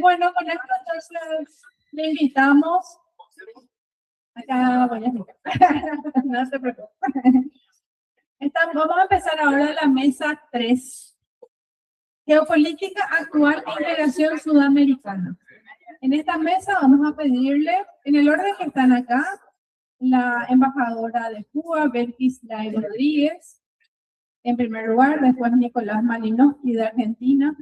Bueno, con esto entonces le invitamos. Acá voy a explicar. No se preocupe. Vamos a empezar ahora la mesa 3. Geopolítica actual e integración sudamericana. En esta mesa vamos a pedirle, en el orden que están acá, la embajadora de Cuba, Belkis Lai Rodríguez, en primer lugar, después Nicolás Malinowski de Argentina,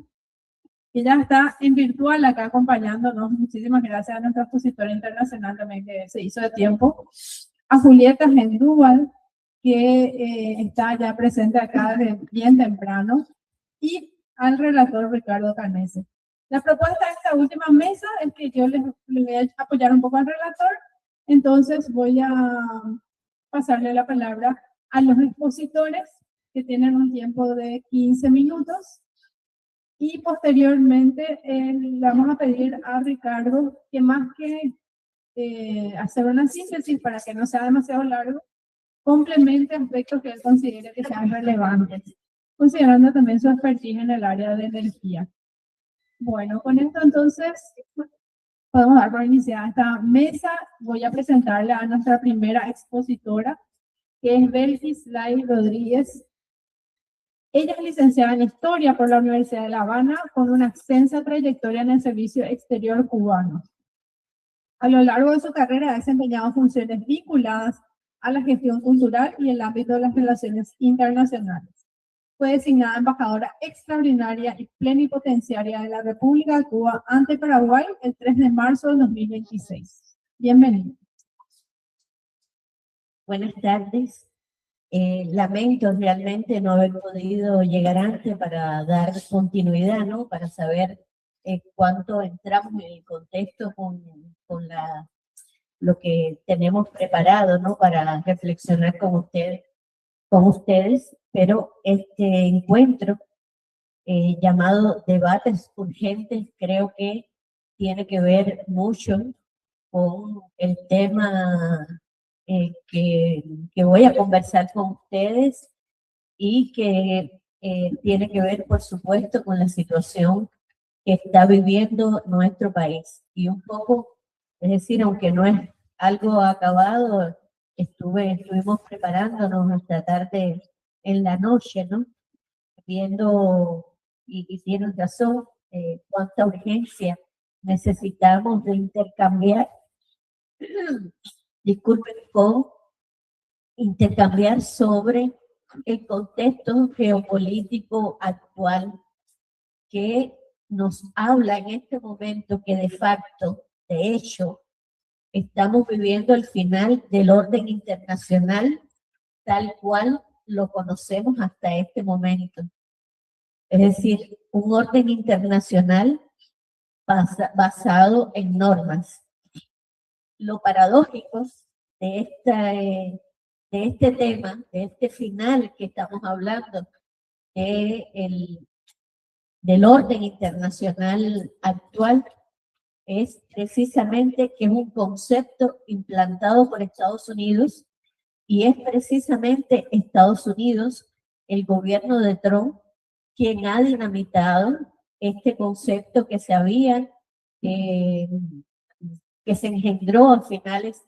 que ya está en virtual acá acompañándonos. Muchísimas gracias a nuestra expositora internacional también que se hizo de tiempo. A Julieta Mendúbal, que está ya presente acá desde bien temprano. Y al relator Ricardo Canese. La propuesta de esta última mesa es que yo les voy a apoyar un poco al relator. Entonces voy a pasarle la palabra a los expositores que tienen un tiempo de 15 minutos. Y posteriormente le vamos a pedir a Ricardo que más que hacer una síntesis para que no sea demasiado largo, complemente aspectos que él considere que sean relevantes, considerando también su expertise en el área de energía. Bueno, con esto entonces podemos dar por iniciada esta mesa. Voy a presentarle a nuestra primera expositora, que es Belkis Lai Rodríguez. Ella es licenciada en Historia por la Universidad de La Habana, con una extensa trayectoria en el servicio exterior cubano. A lo largo de su carrera ha desempeñado funciones vinculadas a la gestión cultural y el ámbito de las relaciones internacionales. Fue designada embajadora extraordinaria y plenipotenciaria de la República de Cuba ante Paraguay el 3 de marzo de 2026. Bienvenida. Buenas tardes. Lamento realmente no haber podido llegar antes para dar continuidad, ¿no? Para saber cuánto entramos en el contexto con lo que tenemos preparado, ¿no? Para reflexionar con ustedes, pero este encuentro llamado Debates Urgentes creo que tiene que ver mucho con el tema que voy a conversar con ustedes y que tiene que ver, por supuesto, con la situación que está viviendo nuestro país. Y un poco, es decir, aunque no es algo acabado, estuvimos preparándonos hasta tarde en la noche, ¿no? Viendo, y tienen razón, cuánta urgencia necesitamos de intercambiar, disculpen, con intercambiar sobre el contexto geopolítico actual que nos habla en este momento que de facto, de hecho, estamos viviendo el final del orden internacional tal cual lo conocemos hasta este momento. Es decir, un orden internacional basado en normas. Lo paradójico de este tema, de este final que estamos hablando, del orden internacional actual, es precisamente que es un concepto implantado por Estados Unidos y es precisamente Estados Unidos, el gobierno de Trump, quien ha dinamitado este concepto que se engendró a finales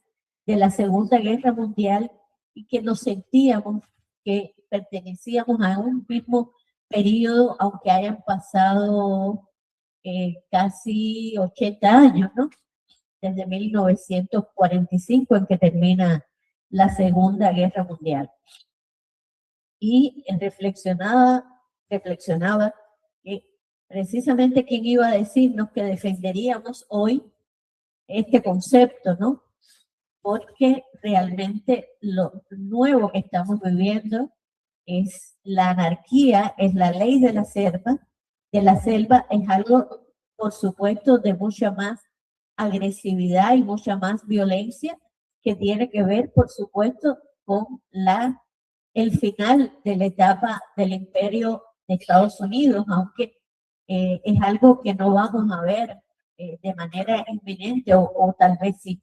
de la Segunda Guerra Mundial y que nos sentíamos que pertenecíamos a un mismo periodo, aunque hayan pasado casi 80 años, ¿no? Desde 1945, en que termina la Segunda Guerra Mundial. Y reflexionaba que precisamente quién iba a decirnos que defenderíamos hoy este concepto, ¿no? Porque realmente lo nuevo que estamos viviendo es la anarquía, es la ley de la selva. Es algo, por supuesto, de mucha más agresividad y mucha más violencia, que tiene que ver, por supuesto, con el final de la etapa del imperio de Estados Unidos, aunque es algo que no vamos a ver de manera inminente, o tal vez sí.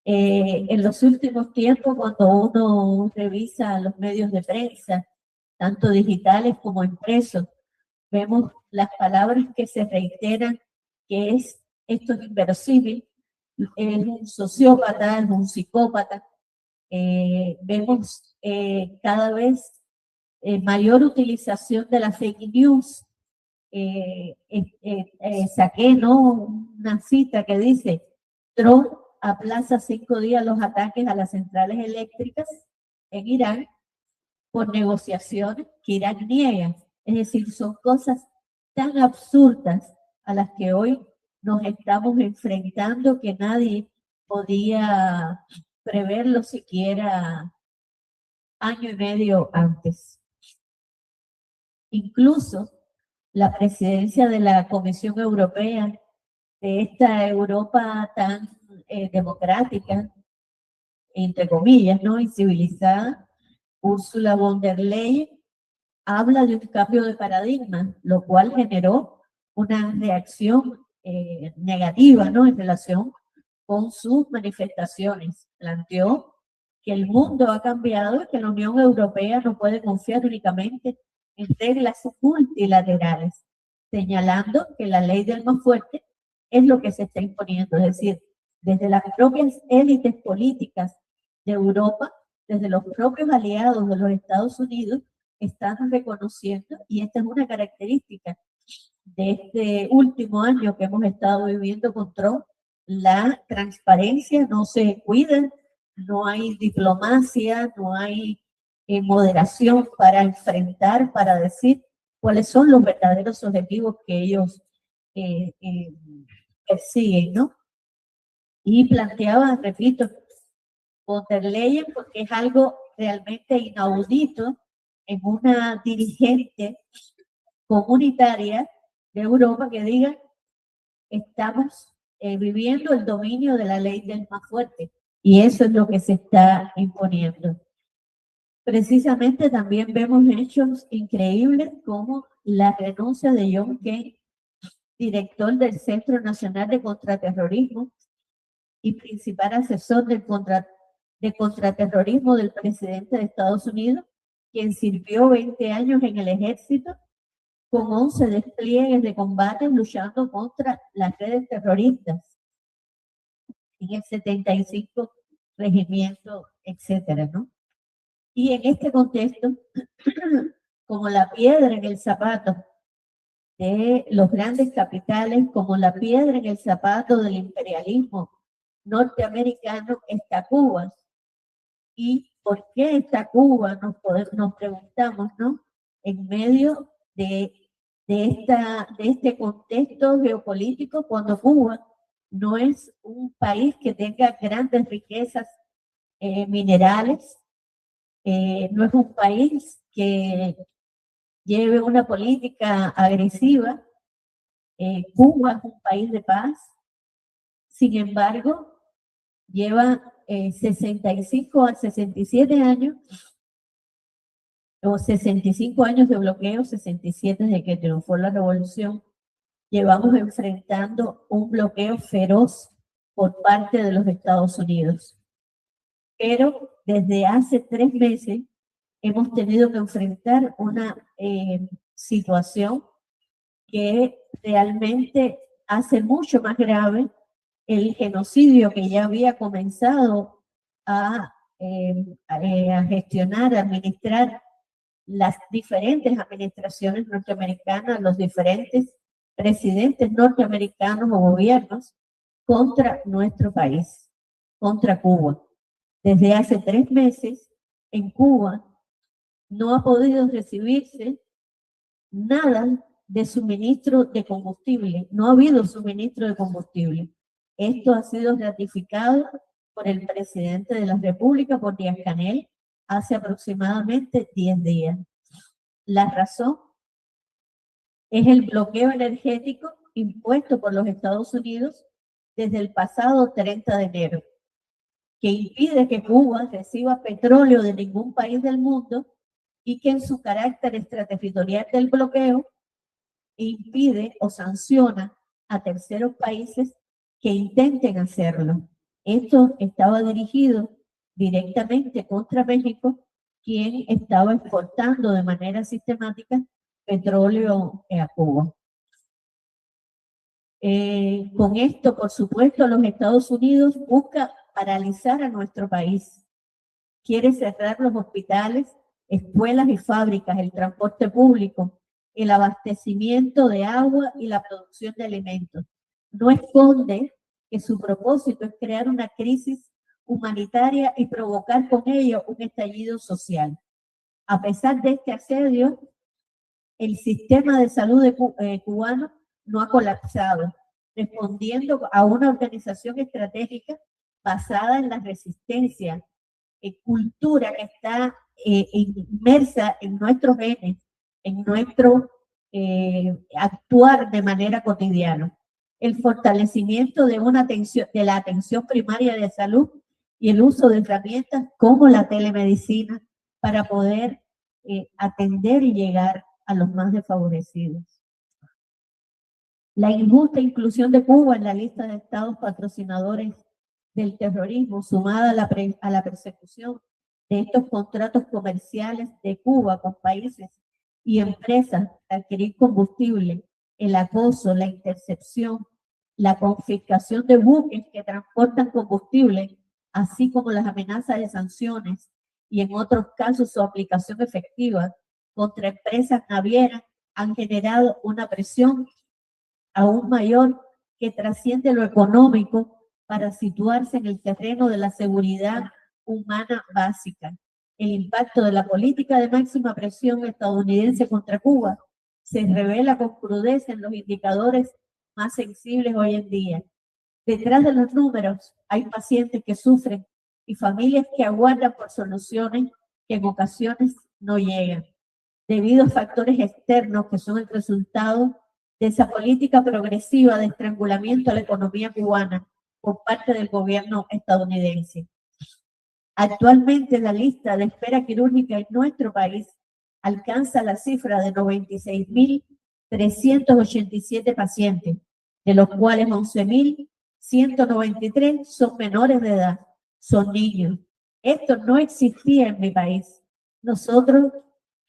En los últimos tiempos, cuando uno revisa los medios de prensa, tanto digitales como impresos, vemos las palabras que se reiteran, que esto es inverosímil, es un sociópata, es un psicópata. Vemos cada vez mayor utilización de la fake news. Saqué, ¿no?, una cita que dice: Trump aplaza 5 días los ataques a las centrales eléctricas en Irán por negociaciones que Irán niega. Es decir, son cosas tan absurdas a las que hoy nos estamos enfrentando que nadie podía preverlo siquiera año y medio antes. Incluso la presidencia de la Comisión Europea, de esta Europa tan democrática, entre comillas, ¿no?, y civilizada, Ursula von der Leyen, habla de un cambio de paradigma, lo cual generó una reacción negativa, ¿no?, en relación con sus manifestaciones. Planteó que el mundo ha cambiado y que la Unión Europea no puede confiar únicamente en reglas multilaterales, señalando que la ley del más fuerte es lo que se está imponiendo. Es decir, desde las propias élites políticas de Europa, desde los propios aliados de los Estados Unidos, están reconociendo, y esta es una característica de este último año que hemos estado viviendo con Trump, la transparencia, no se cuida, no hay diplomacia, no hay moderación para enfrentar, para decir cuáles son los verdaderos objetivos que ellos persiguen, ¿no? Y planteaba, repito, von der Leyen, porque es algo realmente inaudito en una dirigente comunitaria de Europa que diga: estamos viviendo el dominio de la ley del más fuerte, y eso es lo que se está imponiendo. Precisamente también vemos hechos increíbles como la renuncia de John Kane, director del Centro Nacional de Contraterrorismo y principal asesor de contraterrorismo del presidente de Estados Unidos, quien sirvió 20 años en el ejército con 11 despliegues de combate luchando contra las redes terroristas en el 75 regimiento, etcétera, ¿no? Y en este contexto, como la piedra en el zapato de los grandes capitales, como la piedra en el zapato del imperialismo norteamericano, está Cuba. ¿Y por qué está Cuba? Nos preguntamos, ¿no? En medio de este contexto geopolítico, cuando Cuba no es un país que tenga grandes riquezas minerales, no es un país que lleve una política agresiva. Cuba es un país de paz. Sin embargo, lleva 65 a 67 años, o 65 años de bloqueo, 67 desde que triunfó la revolución. Llevamos enfrentando un bloqueo feroz por parte de los Estados Unidos. Pero desde hace 3 meses hemos tenido que enfrentar una situación que realmente hace mucho más grave el genocidio que ya había comenzado a gestionar, a administrar las diferentes administraciones norteamericanas, los diferentes presidentes norteamericanos o gobiernos contra nuestro país, contra Cuba. Desde hace 3 meses, en Cuba no ha podido recibirse nada de suministro de combustible. No ha habido suministro de combustible. Esto ha sido ratificado por el presidente de la República, por Díaz-Canel, hace aproximadamente 10 días. La razón es el bloqueo energético impuesto por los Estados Unidos desde el pasado 30 de enero, que impide que Cuba reciba petróleo de ningún país del mundo y que en su carácter extraterritorial del bloqueo impide o sanciona a terceros países que intenten hacerlo. Esto estaba dirigido directamente contra México, quien estaba exportando de manera sistemática petróleo a Cuba. Con esto, por supuesto, los Estados Unidos buscan paralizar a nuestro país. Quiere cerrar los hospitales, escuelas y fábricas, el transporte público, el abastecimiento de agua y la producción de alimentos. No esconde que su propósito es crear una crisis humanitaria y provocar con ello un estallido social. A pesar de este asedio, el sistema de salud cubano no ha colapsado, respondiendo a una organización estratégica basada en la resistencia, cultura que está inmersa en nuestros genes, en nuestro actuar de manera cotidiana. El fortalecimiento de la atención primaria de salud y el uso de herramientas como la telemedicina para poder atender y llegar a los más desfavorecidos. La injusta inclusión de Cuba en la lista de estados patrocinadores del terrorismo, sumada a la persecución de estos contratos comerciales de Cuba con países y empresas para adquirir combustible, el acoso, la intercepción, la confiscación de buques que transportan combustible, así como las amenazas de sanciones y en otros casos su aplicación efectiva contra empresas navieras han generado una presión aún mayor que trasciende lo económico para situarse en el terreno de la seguridad humana básica. El impacto de la política de máxima presión estadounidense contra Cuba se revela con crudeza en los indicadores más sensibles hoy en día. Detrás de los números hay pacientes que sufren y familias que aguardan por soluciones que en ocasiones no llegan, debido a factores externos que son el resultado de esa política progresiva de estrangulamiento a la economía cubana por parte del gobierno estadounidense. Actualmente la lista de espera quirúrgica en nuestro país alcanza la cifra de 96.387 pacientes, de los cuales 11.193 son menores de edad, son niños. Esto no existía en mi país. Nosotros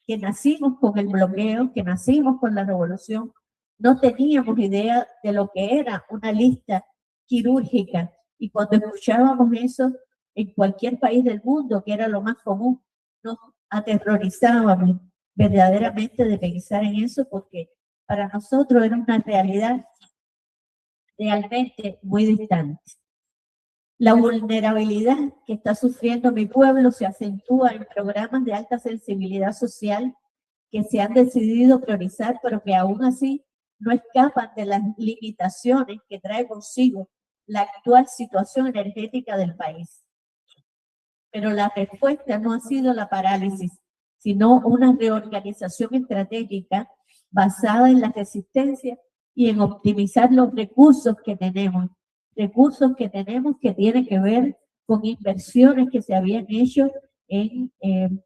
que nacimos con el bloqueo, que nacimos con la revolución, no teníamos idea de lo que era una lista quirúrgica. Y cuando escuchábamos eso en cualquier país del mundo, que era lo más común, nos aterrorizábamos verdaderamente de pensar en eso, porque para nosotros era una realidad realmente muy distante. La vulnerabilidad que está sufriendo mi pueblo se acentúa en programas de alta sensibilidad social que se han decidido priorizar, pero que aún así no escapan de las limitaciones que trae consigo la actual situación energética del país. Pero la respuesta no ha sido la parálisis, sino una reorganización estratégica basada en la resistencia y en optimizar los recursos que tenemos que tienen que ver con inversiones que se habían hecho en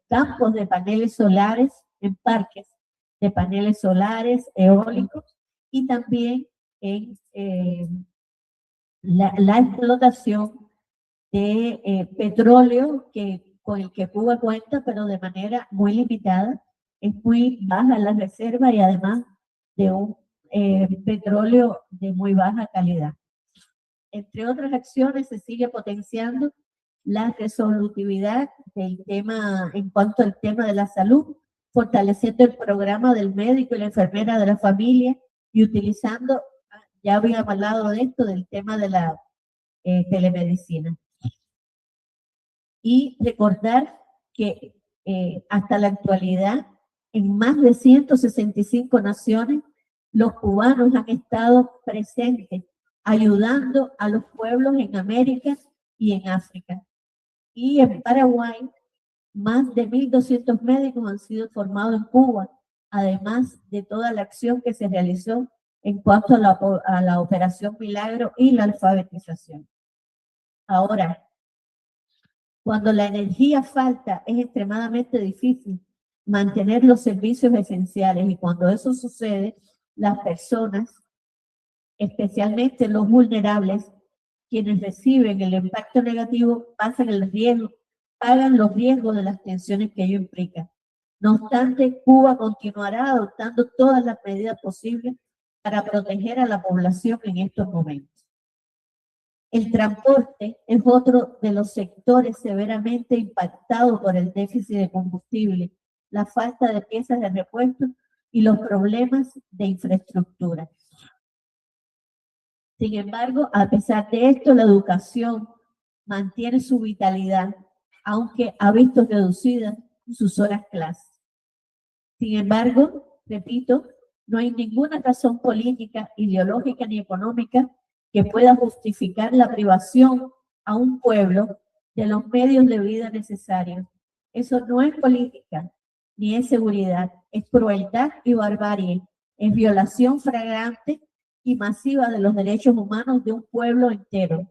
campos de paneles solares, en parques de paneles solares, eólicos, y también en la explotación de petróleo con el que Cuba cuenta, pero de manera muy limitada. Es muy baja la reserva y además de un petróleo de muy baja calidad. Entre otras acciones, se sigue potenciando la resolutividad del tema en cuanto al tema de la salud, fortaleciendo el programa del médico y la enfermera de la familia y utilizando, ya había hablado de esto, del tema de la telemedicina. Y recordar que hasta la actualidad, en más de 165 naciones, los cubanos han estado presentes ayudando a los pueblos en América y en África. Y en Paraguay, más de 1.200 médicos han sido formados en Cuba, además de toda la acción que se realizó en cuanto a la Operación Milagro y la alfabetización. Ahora, cuando la energía falta, es extremadamente difícil mantener los servicios esenciales, y cuando eso sucede, las personas, especialmente los vulnerables, quienes reciben el impacto negativo, pagan los riesgos de las tensiones que ello implica. No obstante, Cuba continuará adoptando todas las medidas posibles para proteger a la población en estos momentos. El transporte es otro de los sectores severamente impactados por el déficit de combustible, la falta de piezas de repuesto y los problemas de infraestructura. Sin embargo, a pesar de esto, la educación mantiene su vitalidad, aunque ha visto reducidas sus horas clase. Sin embargo, repito, no hay ninguna razón política, ideológica ni económica que pueda justificar la privación a un pueblo de los medios de vida necesarios. Eso no es política, ni es seguridad, es crueldad y barbarie, es violación flagrante y masiva de los derechos humanos de un pueblo entero,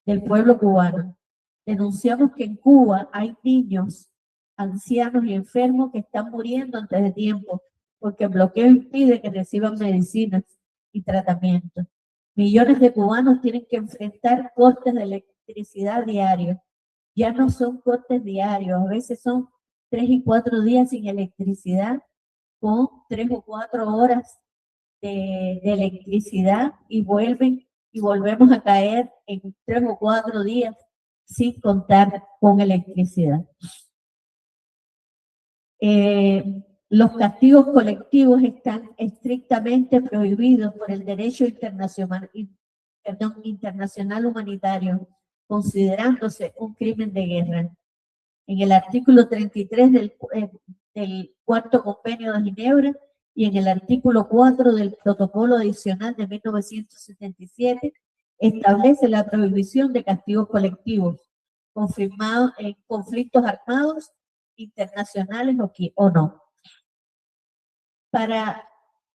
del pueblo cubano. Denunciamos que en Cuba hay niños, ancianos y enfermos que están muriendo antes de tiempo porque el bloqueo impide que reciban medicinas y tratamientos. Millones de cubanos tienen que enfrentar cortes de electricidad diarios. Ya no son cortes diarios, a veces son 3 y 4 días sin electricidad, con 3 o 4 horas de electricidad y volvemos a caer en 3 o 4 días sin contar con electricidad. Los castigos colectivos están estrictamente prohibidos por el derecho internacional humanitario, considerándose un crimen de guerra. En el artículo 33 del Cuarto Convenio de Ginebra y en el artículo 4 del Protocolo Adicional de 1977 establece la prohibición de castigos colectivos confirmados en conflictos armados internacionales o no.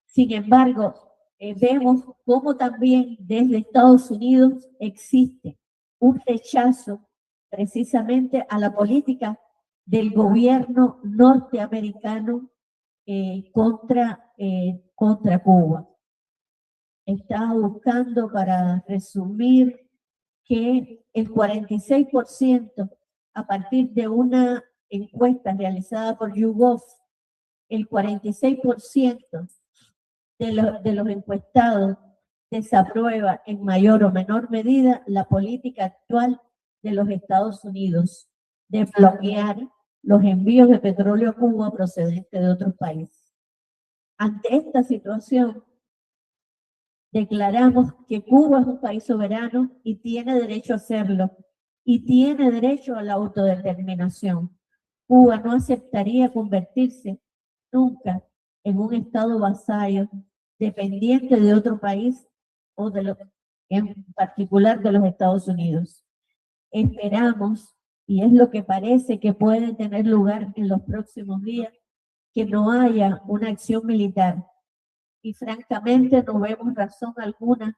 Sin embargo, vemos cómo también desde Estados Unidos existe un rechazo precisamente a la política del gobierno norteamericano contra Cuba. Estaba buscando, para resumir, que el 46%, a partir de una encuesta realizada por YouGov, el 46% de los encuestados desaprueba en mayor o menor medida la política actual de los Estados Unidos de bloquear los envíos de petróleo a Cuba procedente de otros países. Ante esta situación, declaramos que Cuba es un país soberano y tiene derecho a hacerlo, y tiene derecho a la autodeterminación. Cuba no aceptaría convertirse nunca en un estado vasallo, dependiente de otro país o en particular de los Estados Unidos. Esperamos, y es lo que parece que puede tener lugar en los próximos días, que no haya una acción militar. Y francamente no vemos razón alguna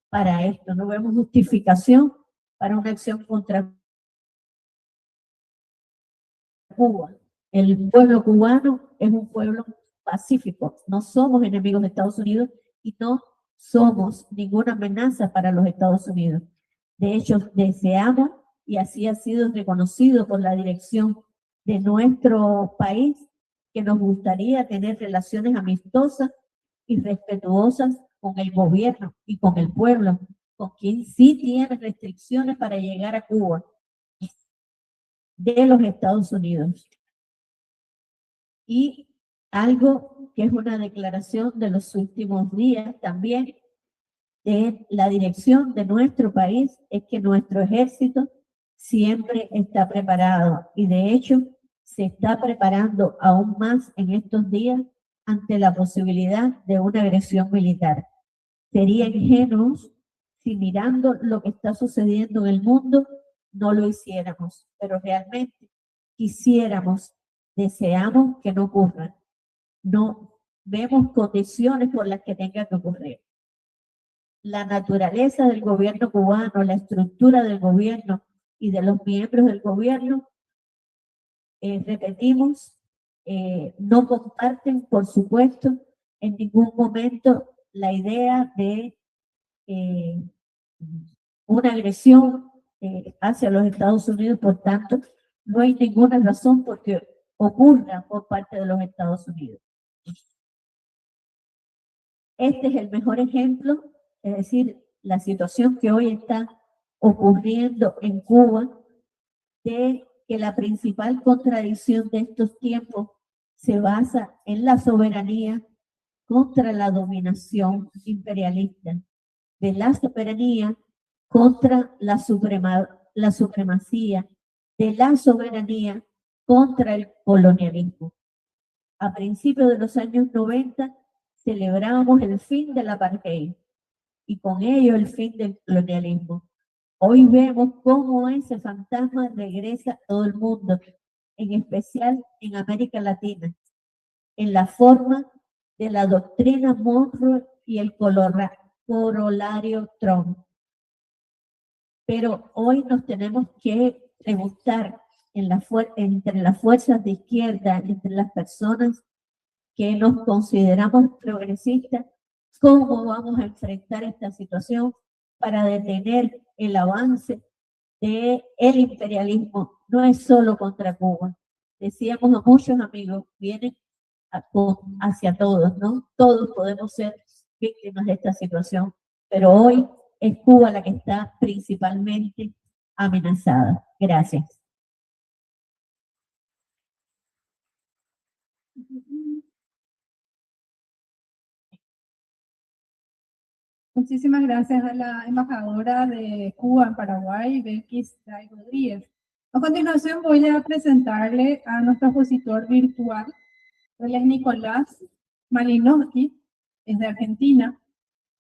para esto, no vemos justificación para una acción contra Cuba. El pueblo cubano es un pueblo pacífico, no somos enemigos de Estados Unidos y no somos ninguna amenaza para los Estados Unidos. De hecho, deseamos, y así ha sido reconocido por la dirección de nuestro país, que nos gustaría tener relaciones amistosas y respetuosas con el gobierno y con el pueblo, con quien sí tiene restricciones para llegar a Cuba de los Estados Unidos. Y algo que es una declaración de los últimos días también de la dirección de nuestro país es que nuestro ejército siempre está preparado y de hecho se está preparando aún más en estos días ante la posibilidad de una agresión militar. Sería ingenuos si mirando lo que está sucediendo en el mundo no lo hiciéramos, pero realmente quisiéramos, deseamos que no ocurra. No vemos condiciones por las que tenga que ocurrir. La naturaleza del gobierno cubano, la estructura del gobierno y de los miembros del gobierno, repetimos, no comparten, por supuesto, en ningún momento la idea de una agresión hacia los Estados Unidos. Por tanto, no hay ninguna razón porque ocurra por parte de los Estados Unidos. Este es el mejor ejemplo, es decir, la situación que hoy está ocurriendo en Cuba, de que la principal contradicción de estos tiempos se basa en la soberanía contra la dominación imperialista, de la soberanía contra la supremacía, de la soberanía contra el colonialismo. A principios de los años 90 celebramos el fin del apartheid y con ello el fin del colonialismo. Hoy vemos cómo ese fantasma regresa a todo el mundo, en especial en América Latina, en la forma de la doctrina Monroe y el corolario Trump. Pero hoy nos tenemos que preguntar entre las fuerzas de izquierda, entre las personas que nos consideramos progresistas, cómo vamos a enfrentar esta situación para detener el avance del imperialismo. No es solo contra Cuba. Decíamos a muchos amigos, vienen hacia todos, ¿no? Todos podemos ser víctimas de esta situación, pero hoy es Cuba la que está principalmente amenazada. Gracias. Muchísimas gracias a la embajadora de Cuba en Paraguay, Belkis Day Rodríguez. A continuación voy a presentarle a nuestro expositor virtual. Él es Nicolás Malinowski, es de Argentina.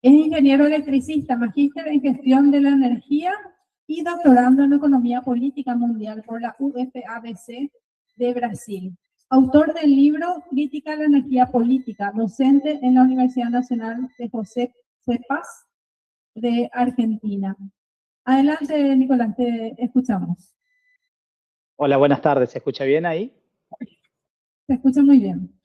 Es ingeniero electricista, magíster en gestión de la energía y doctorando en economía política mundial por la UFABC de Brasil. Autor del libro Crítica a la energía política, docente en la Universidad Nacional de José Paz de Argentina. Adelante, Nicolás, te escuchamos. Hola, buenas tardes. ¿Se escucha bien ahí? Se escucha muy bien.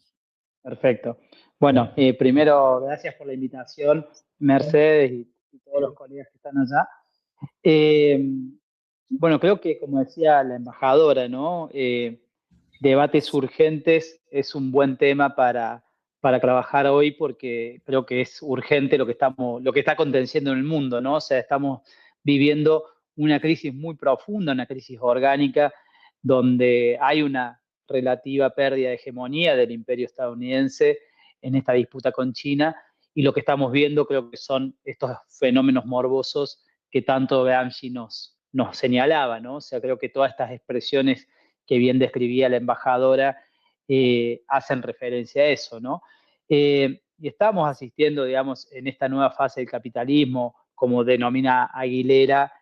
Perfecto. Bueno, primero, gracias por la invitación, Mercedes y todos los colegas que están allá. Bueno, creo que, como decía la embajadora, ¿no? Debates urgentes es un buen tema para trabajar hoy, porque creo que es urgente lo que está aconteciendo en el mundo, ¿no? O sea, estamos viviendo una crisis muy profunda, una crisis orgánica, donde hay una relativa pérdida de hegemonía del imperio estadounidense en esta disputa con China, y lo que estamos viendo creo que son estos fenómenos morbosos que tanto Gramsci nos señalaba, ¿no? O sea, creo que todas estas expresiones que bien describía la embajadora hacen referencia a eso, ¿no? Y estamos asistiendo, digamos, en esta nueva fase del capitalismo, como denomina Aguilera,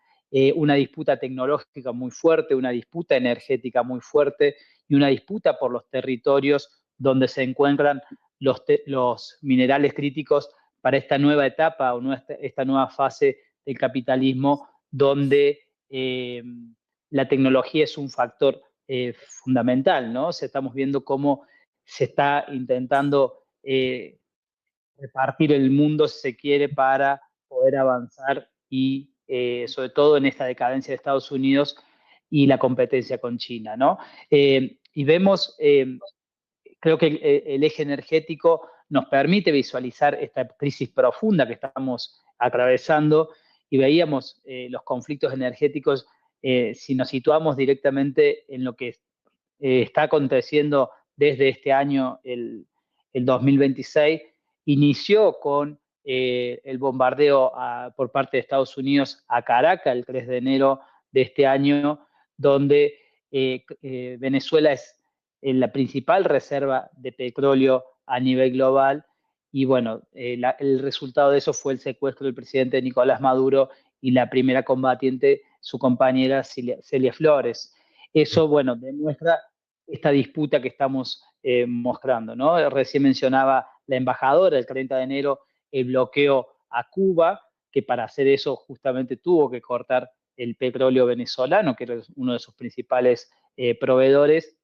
una disputa tecnológica muy fuerte, una disputa energética muy fuerte y una disputa por los territorios donde se encuentran los minerales críticos para esta nueva etapa o esta nueva fase del capitalismo, donde la tecnología es un factor fundamental, ¿no? O sea, estamos viendo cómo se está intentando repartir el mundo, si se quiere, para poder avanzar y sobre todo en esta decadencia de Estados Unidos y la competencia con China, ¿no? Y vemos, creo que el eje energético nos permite visualizar esta crisis profunda que estamos atravesando, y veíamos los conflictos energéticos, si nos situamos directamente en lo que está aconteciendo desde este año, el 2026, inició con el bombardeo por parte de Estados Unidos a Caracas el 3 de enero de este año, donde Venezuela es la principal reserva de petróleo a nivel global, y bueno, el resultado de eso fue el secuestro del presidente Nicolás Maduro y la primera combatiente, su compañera Celia Flores. Eso, bueno, demuestra esta disputa que estamos mostrando, ¿no? Recién mencionaba la embajadora el 30 de enero el bloqueo a Cuba, que para hacer eso justamente tuvo que cortar el petróleo venezolano, que era uno de sus principales proveedores,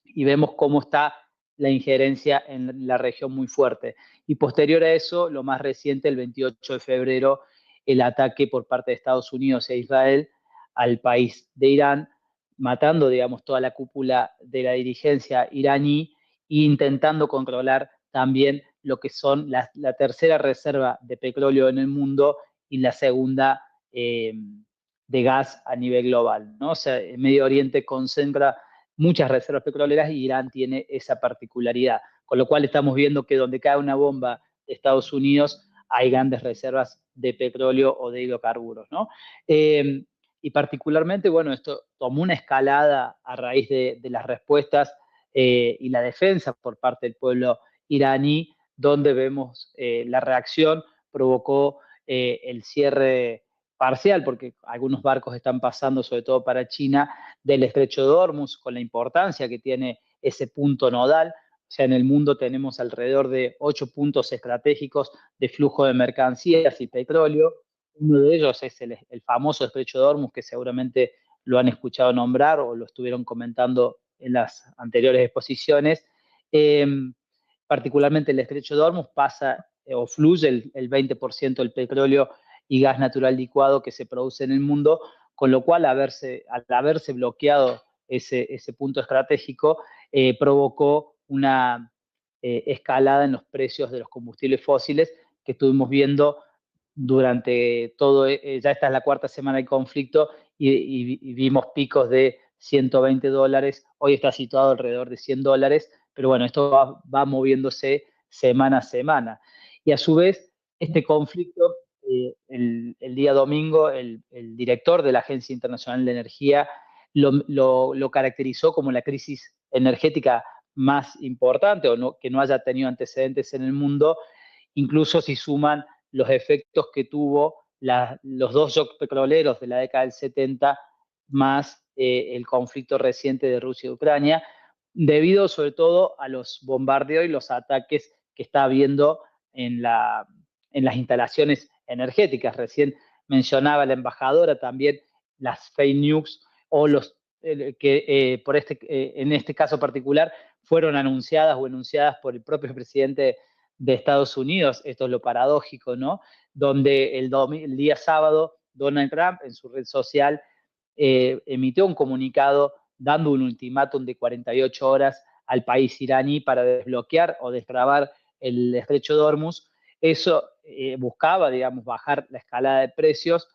y vemos cómo está la injerencia en la región muy fuerte. Y posterior a eso, lo más reciente, el 28 de febrero, el ataque por parte de Estados Unidos e Israel al país de Irán, matando, digamos, toda la cúpula de la dirigencia iraní e intentando controlar también lo que son la tercera reserva de petróleo en el mundo y la segunda de gas a nivel global, ¿no? O sea, el Medio Oriente concentra muchas reservas petroleras y Irán tiene esa particularidad, con lo cual estamos viendo que donde cae una bomba de Estados Unidos hay grandes reservas de petróleo o de hidrocarburos, ¿no? Y particularmente, bueno, esto tomó una escalada a raíz de las respuestas y la defensa por parte del pueblo iraní, donde vemos la reacción provocó el cierre parcial, porque algunos barcos están pasando, sobre todo para China, del estrecho de Hormuz, con la importancia que tiene ese punto nodal. O sea, en el mundo tenemos alrededor de 8 puntos estratégicos de flujo de mercancías y petróleo. Uno de ellos es el famoso estrecho de Hormuz, que seguramente lo han escuchado nombrar o lo estuvieron comentando en las anteriores exposiciones. Particularmente el estrecho de Hormuz pasa o fluye el 20% del petróleo y gas natural licuado que se produce en el mundo, con lo cual al haberse bloqueado ese punto estratégico, provocó una escalada en los precios de los combustibles fósiles que estuvimos viendo durante todo, ya esta es la cuarta semana del conflicto y vimos picos de $120, hoy está situado alrededor de $100, pero bueno, esto va moviéndose semana a semana. Y a su vez, este conflicto, el día domingo, el director de la Agencia Internacional de Energía lo caracterizó como la crisis energética más importante o no, que no haya tenido antecedentes en el mundo, incluso si suman los efectos que tuvo los dos shocks petroleros de la década del 70 más el conflicto reciente de Rusia y Ucrania, debido sobre todo a los bombardeos y los ataques que está habiendo en las instalaciones energéticas. Recién mencionaba la embajadora también las fake news o los que en este caso particular fueron anunciadas o enunciadas por el propio presidente de Estados Unidos. Esto es lo paradójico, ¿no? Donde el día sábado Donald Trump en su red social emitió un comunicado dando un ultimátum de 48 horas al país iraní para desbloquear o destrabar el estrecho de Hormuz. Eso buscaba, digamos, bajar la escalada de precios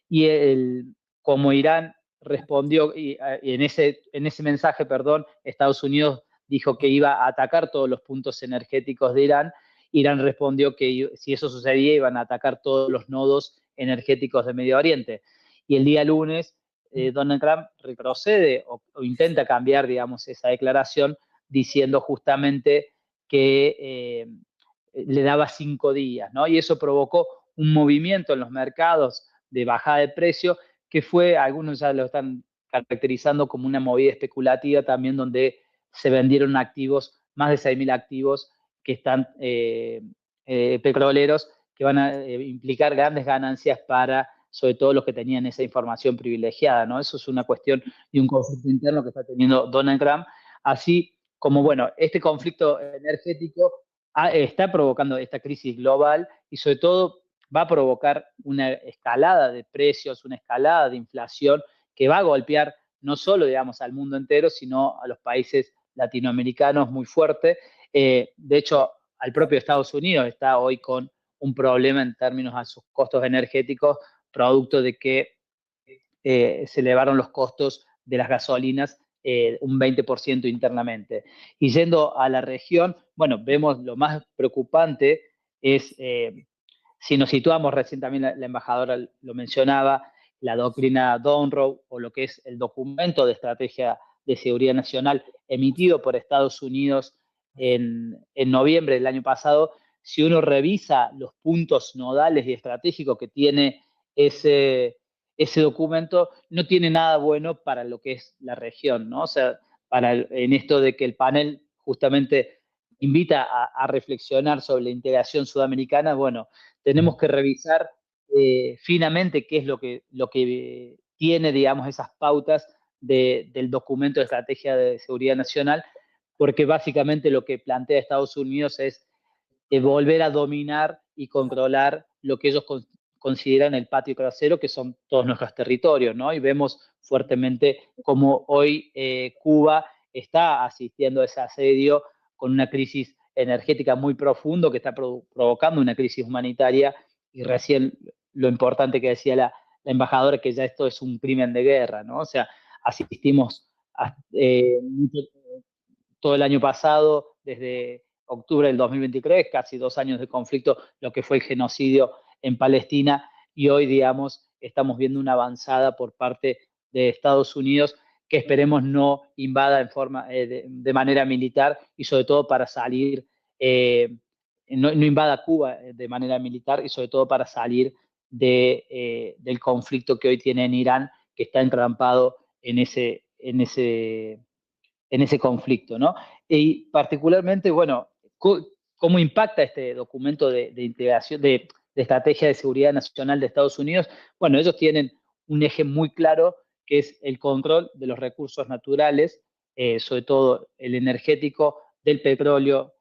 y como Irán respondió, y en ese mensaje, perdón, Estados Unidos dijo que iba a atacar todos los puntos energéticos de Irán. Irán respondió que si eso sucedía iban a atacar todos los nodos energéticos de Medio Oriente. Y el día lunes Donald Trump retrocede o intenta cambiar, digamos, esa declaración diciendo justamente que le daba 5 días, ¿no? Y eso provocó un movimiento en los mercados de bajada de precio que fue, algunos ya lo están caracterizando como una movida especulativa también donde se vendieron activos, más de 6.000 activos que están petroleros que van a implicar grandes ganancias para sobre todo los que tenían esa información privilegiada, ¿no? Eso es una cuestión y un conflicto interno que está teniendo Donald Trump, así como, bueno, este conflicto energético está provocando esta crisis global y sobre todo va a provocar una escalada de precios, una escalada de inflación que va a golpear no solo, digamos, al mundo entero, sino a los países latinoamericanos muy fuerte. De hecho, al propio Estados Unidos está hoy con un problema en términos a sus costos energéticos, producto de que se elevaron los costos de las gasolinas un 20% internamente. Y yendo a la región, bueno, vemos lo más preocupante es, si nos situamos, recién también la embajadora lo mencionaba, la doctrina Donroe o lo que es el documento de estrategia de seguridad nacional emitido por Estados Unidos en noviembre del año pasado. Si uno revisa los puntos nodales y estratégicos que tiene ese documento, no tiene nada bueno para lo que es la región, ¿no? O sea, en esto de que el panel justamente invita a reflexionar sobre la integración sudamericana, bueno, tenemos que revisar finamente qué es lo que tiene, digamos, esas pautas del documento de estrategia de seguridad nacional, porque básicamente lo que plantea Estados Unidos es volver a dominar y controlar lo que ellos consideran el patio trasero, que son todos nuestros territorios, ¿no? Y vemos fuertemente cómo hoy Cuba está asistiendo a ese asedio con una crisis energética muy profundo que está provocando una crisis humanitaria, y recién lo importante que decía la embajadora, que ya esto es un crimen de guerra, ¿no? O sea, asistimos todo el año pasado, desde octubre del 2023, casi 2 años de conflicto, lo que fue el genocidio en Palestina, y hoy, digamos, estamos viendo una avanzada por parte de Estados Unidos que esperemos no invada de manera militar, y sobre todo para salir, no invada Cuba de manera militar, y sobre todo para salir del conflicto que hoy tiene en Irán, que está entrampado en ese conflicto, ¿no? Y particularmente, bueno, ¿cómo impacta este documento de integración, de estrategia de seguridad nacional de Estados Unidos? Bueno, ellos tienen un eje muy claro, que es el control de los recursos naturales, sobre todo el energético, del petróleo,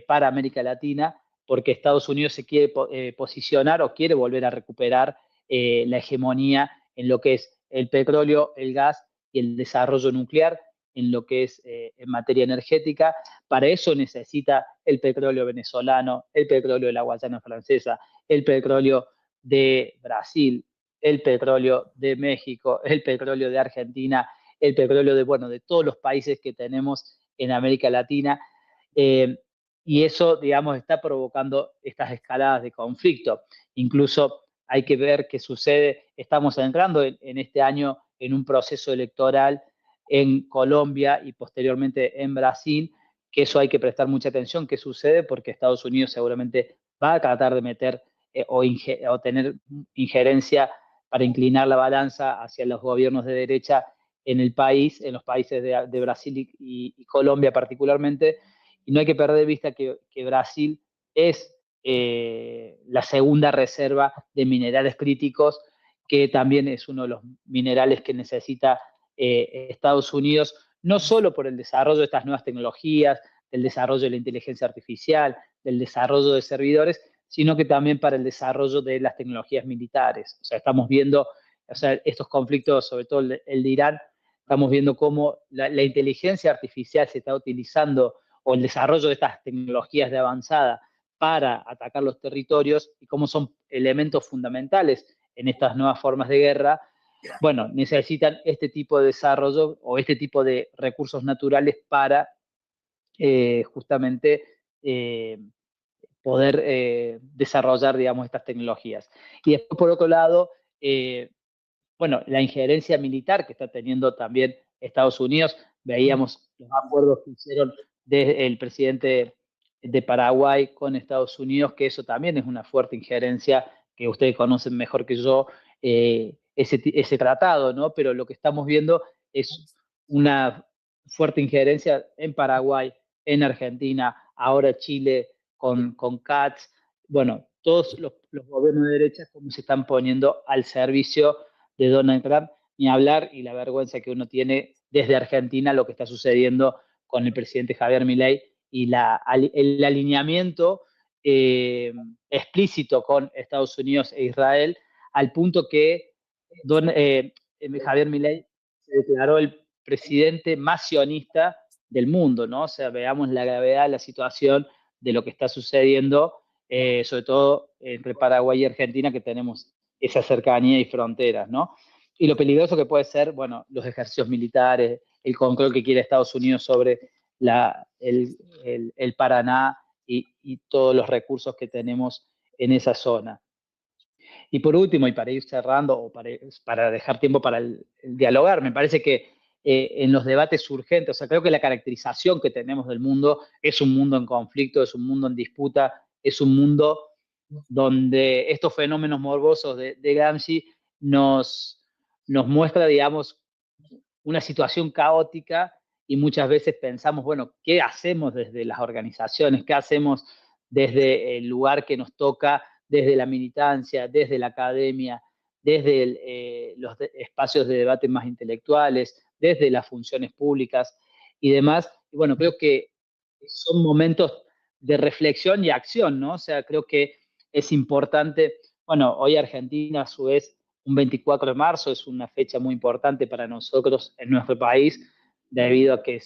para América Latina, porque Estados Unidos se quiere posicionar o quiere volver a recuperar la hegemonía en lo que es el petróleo, el gas y el desarrollo nuclear, en lo que es en materia energética. Para eso necesita el petróleo venezolano, el petróleo de la Guayana Francesa, el petróleo de Brasil, el petróleo de México, el petróleo de Argentina, el petróleo de todos los países que tenemos en América Latina. Y eso, digamos, está provocando estas escaladas de conflicto. Incluso hay que ver qué sucede. Estamos entrando en este año en un proceso electoral en Colombia y posteriormente en Brasil, que eso hay que prestar mucha atención qué sucede, porque Estados Unidos seguramente va a tratar de meter o tener injerencia para inclinar la balanza hacia los gobiernos de derecha en el país, en los países de Brasil y Colombia particularmente. Y no hay que perder de vista que Brasil es la segunda reserva de minerales críticos, que también es uno de los minerales que necesita Estados Unidos, no solo por el desarrollo de estas nuevas tecnologías, del desarrollo de la inteligencia artificial, del desarrollo de servidores, sino que también para el desarrollo de las tecnologías militares. O sea, estamos viendo, estos conflictos, sobre todo el de Irán, estamos viendo cómo la inteligencia artificial se está utilizando, o el desarrollo de estas tecnologías de avanzada, para atacar los territorios, y cómo son elementos fundamentales en estas nuevas formas de guerra. Bueno, necesitan este tipo de desarrollo o este tipo de recursos naturales para justamente poder desarrollar, digamos, estas tecnologías. Y después, por otro lado, bueno, la injerencia militar que está teniendo también Estados Unidos. Veíamos los acuerdos que hicieron el presidente de Paraguay con Estados Unidos, que eso también es una fuerte injerencia, que ustedes conocen mejor que yo, ese tratado, ¿no? Pero lo que estamos viendo es una fuerte injerencia en Paraguay, en Argentina, ahora Chile con CATS. Bueno, todos los gobiernos de derecha como se están poniendo al servicio de Donald Trump, ni hablar, y la vergüenza que uno tiene desde Argentina, lo que está sucediendo con el presidente Javier Milei y el alineamiento explícito con Estados Unidos e Israel, al punto que Javier Milei se declaró el presidente más sionista del mundo, ¿no? O sea, veamos la gravedad de la situación de lo que está sucediendo, sobre todo entre Paraguay y Argentina, que tenemos esa cercanía y fronteras, ¿no? Y lo peligroso que puede ser, bueno, los ejercicios militares, el control que quiere Estados Unidos sobre el Paraná y todos los recursos que tenemos en esa zona. Y por último, y para ir cerrando, o para dejar tiempo para el dialogar, me parece que en los debates urgentes, o sea, creo que la caracterización que tenemos del mundo es un mundo en conflicto, es un mundo en disputa, es un mundo donde estos fenómenos morbosos de Gramsci nos muestra, digamos, una situación caótica, y muchas veces pensamos, bueno, ¿qué hacemos desde las organizaciones? ¿Qué hacemos desde el lugar que nos toca, desde la militancia, desde la academia, desde los espacios de debate más intelectuales, desde las funciones públicas y demás? Y bueno, creo que son momentos de reflexión y acción, ¿no? O sea, creo que es importante, bueno, hoy Argentina, a su vez, un 24 de marzo es una fecha muy importante para nosotros en nuestro país, debido a que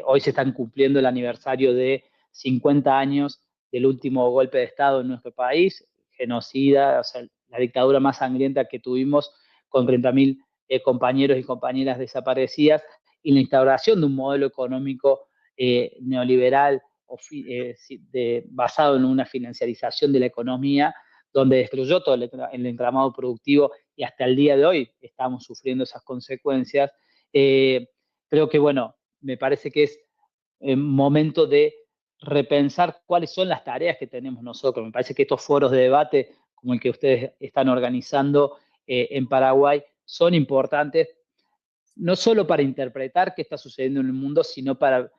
hoy se están cumpliendo el aniversario de 50 años del último golpe de Estado en nuestro país, genocida, o sea, la dictadura más sangrienta que tuvimos, con 30.000 compañeros y compañeras desaparecidas, y la instauración de un modelo económico neoliberal basado en una financiarización de la economía, donde destruyó todo el entramado productivo, y hasta el día de hoy estamos sufriendo esas consecuencias. Creo que, bueno, me parece que es momento de repensar cuáles son las tareas que tenemos nosotros. Me parece que estos foros de debate, como el que ustedes están organizando en Paraguay, son importantes, no solo para interpretar qué está sucediendo en el mundo, sino para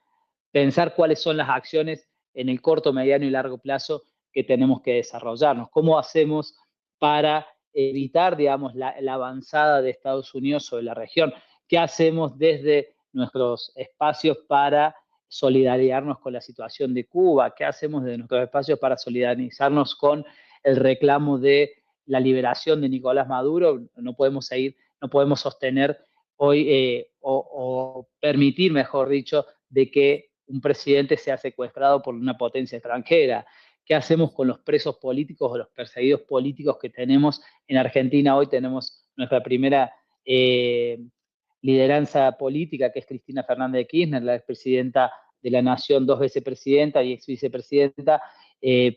pensar cuáles son las acciones en el corto, mediano y largo plazo que tenemos que desarrollarnos. ¿Cómo hacemos para evitar, digamos, la avanzada de Estados Unidos sobre la región? ¿Qué hacemos desde nuestros espacios para solidarizarnos con la situación de Cuba? ¿Qué hacemos desde nuestros espacios para solidarizarnos con el reclamo de la liberación de Nicolás Maduro? No podemos sostener hoy o permitir, mejor dicho, de que un presidente sea secuestrado por una potencia extranjera. ¿Qué hacemos con los presos políticos o los perseguidos políticos que tenemos en Argentina? Hoy tenemos nuestra primera lideranza política, que es Cristina Fernández de Kirchner, la expresidenta de la Nación, 2 veces presidenta y ex vicepresidenta,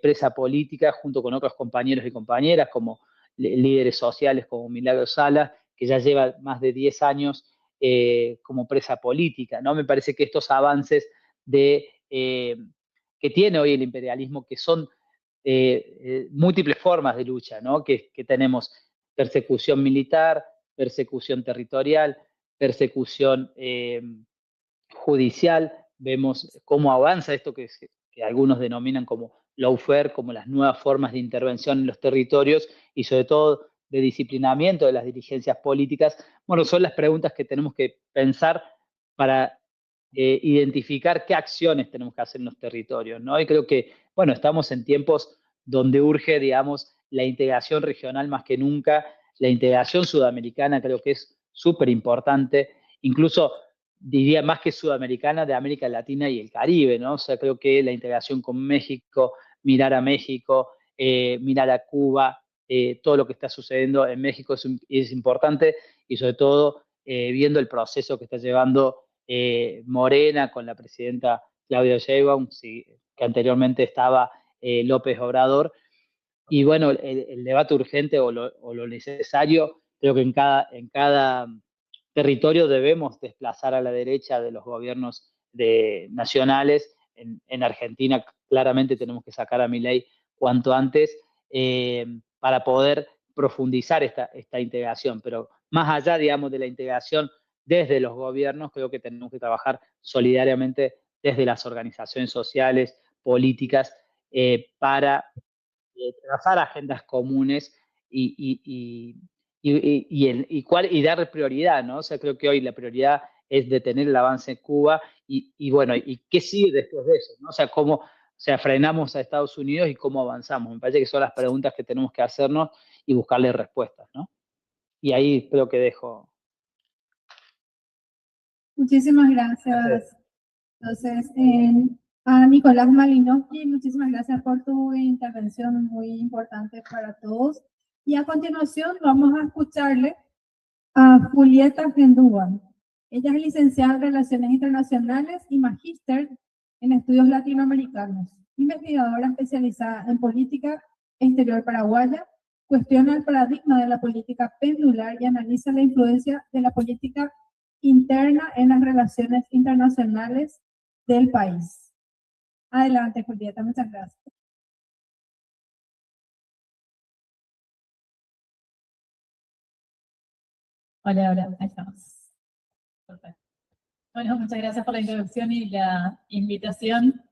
presa política, junto con otros compañeros y compañeras, como líderes sociales como Milagro Sala, que ya lleva más de 10 años como presa política, ¿no? Me parece que estos avances que tiene hoy el imperialismo, que son múltiples formas de lucha, ¿no? Que tenemos persecución militar, persecución territorial, persecución judicial. Vemos cómo avanza esto que algunos denominan como lawfare, como las nuevas formas de intervención en los territorios, y sobre todo de disciplinamiento de las dirigencias políticas. Bueno, son las preguntas que tenemos que pensar para identificar qué acciones tenemos que hacer en los territorios, ¿no? Y creo que, bueno, estamos en tiempos donde urge, digamos, la integración regional más que nunca. La integración sudamericana creo que es súper importante, incluso diría más que sudamericana, de América Latina y el Caribe, ¿no? O sea, creo que la integración con México, mirar a México, mirar a Cuba, todo lo que está sucediendo en México es importante, y sobre todo viendo el proceso que está llevando Morena con la presidenta Claudia Sheinbaum, que anteriormente estaba López Obrador. Y bueno, el debate urgente o lo necesario, creo que en cada territorio debemos desplazar a la derecha de los gobiernos nacionales. En Argentina claramente tenemos que sacar a Milei cuanto antes para poder profundizar esta integración. Pero más allá, digamos, de la integración desde los gobiernos, creo que tenemos que trabajar solidariamente desde las organizaciones sociales, políticas, para trazar agendas comunes y dar prioridad, ¿no? O sea, creo que hoy la prioridad es detener el avance en Cuba bueno, ¿y qué sigue después de eso? ¿No? O sea, cómo frenamos a Estados Unidos y cómo avanzamos. Me parece que son las preguntas que tenemos que hacernos y buscarle respuestas, ¿no? Y ahí creo que dejo. Muchísimas gracias. Entonces, a Nicolás Malinowski, muchísimas gracias por tu intervención muy importante para todos. Y a continuación vamos a escucharle a Julieta Gendúa. Ella es licenciada en Relaciones Internacionales y magíster en Estudios Latinoamericanos, investigadora especializada en política exterior paraguaya, cuestiona el paradigma de la política pendular y analiza la influencia de la política interna en las relaciones internacionales del país. Adelante, Julieta, muchas gracias. Hola, ahí estamos. Perfecto. Bueno, muchas gracias por la introducción y la invitación.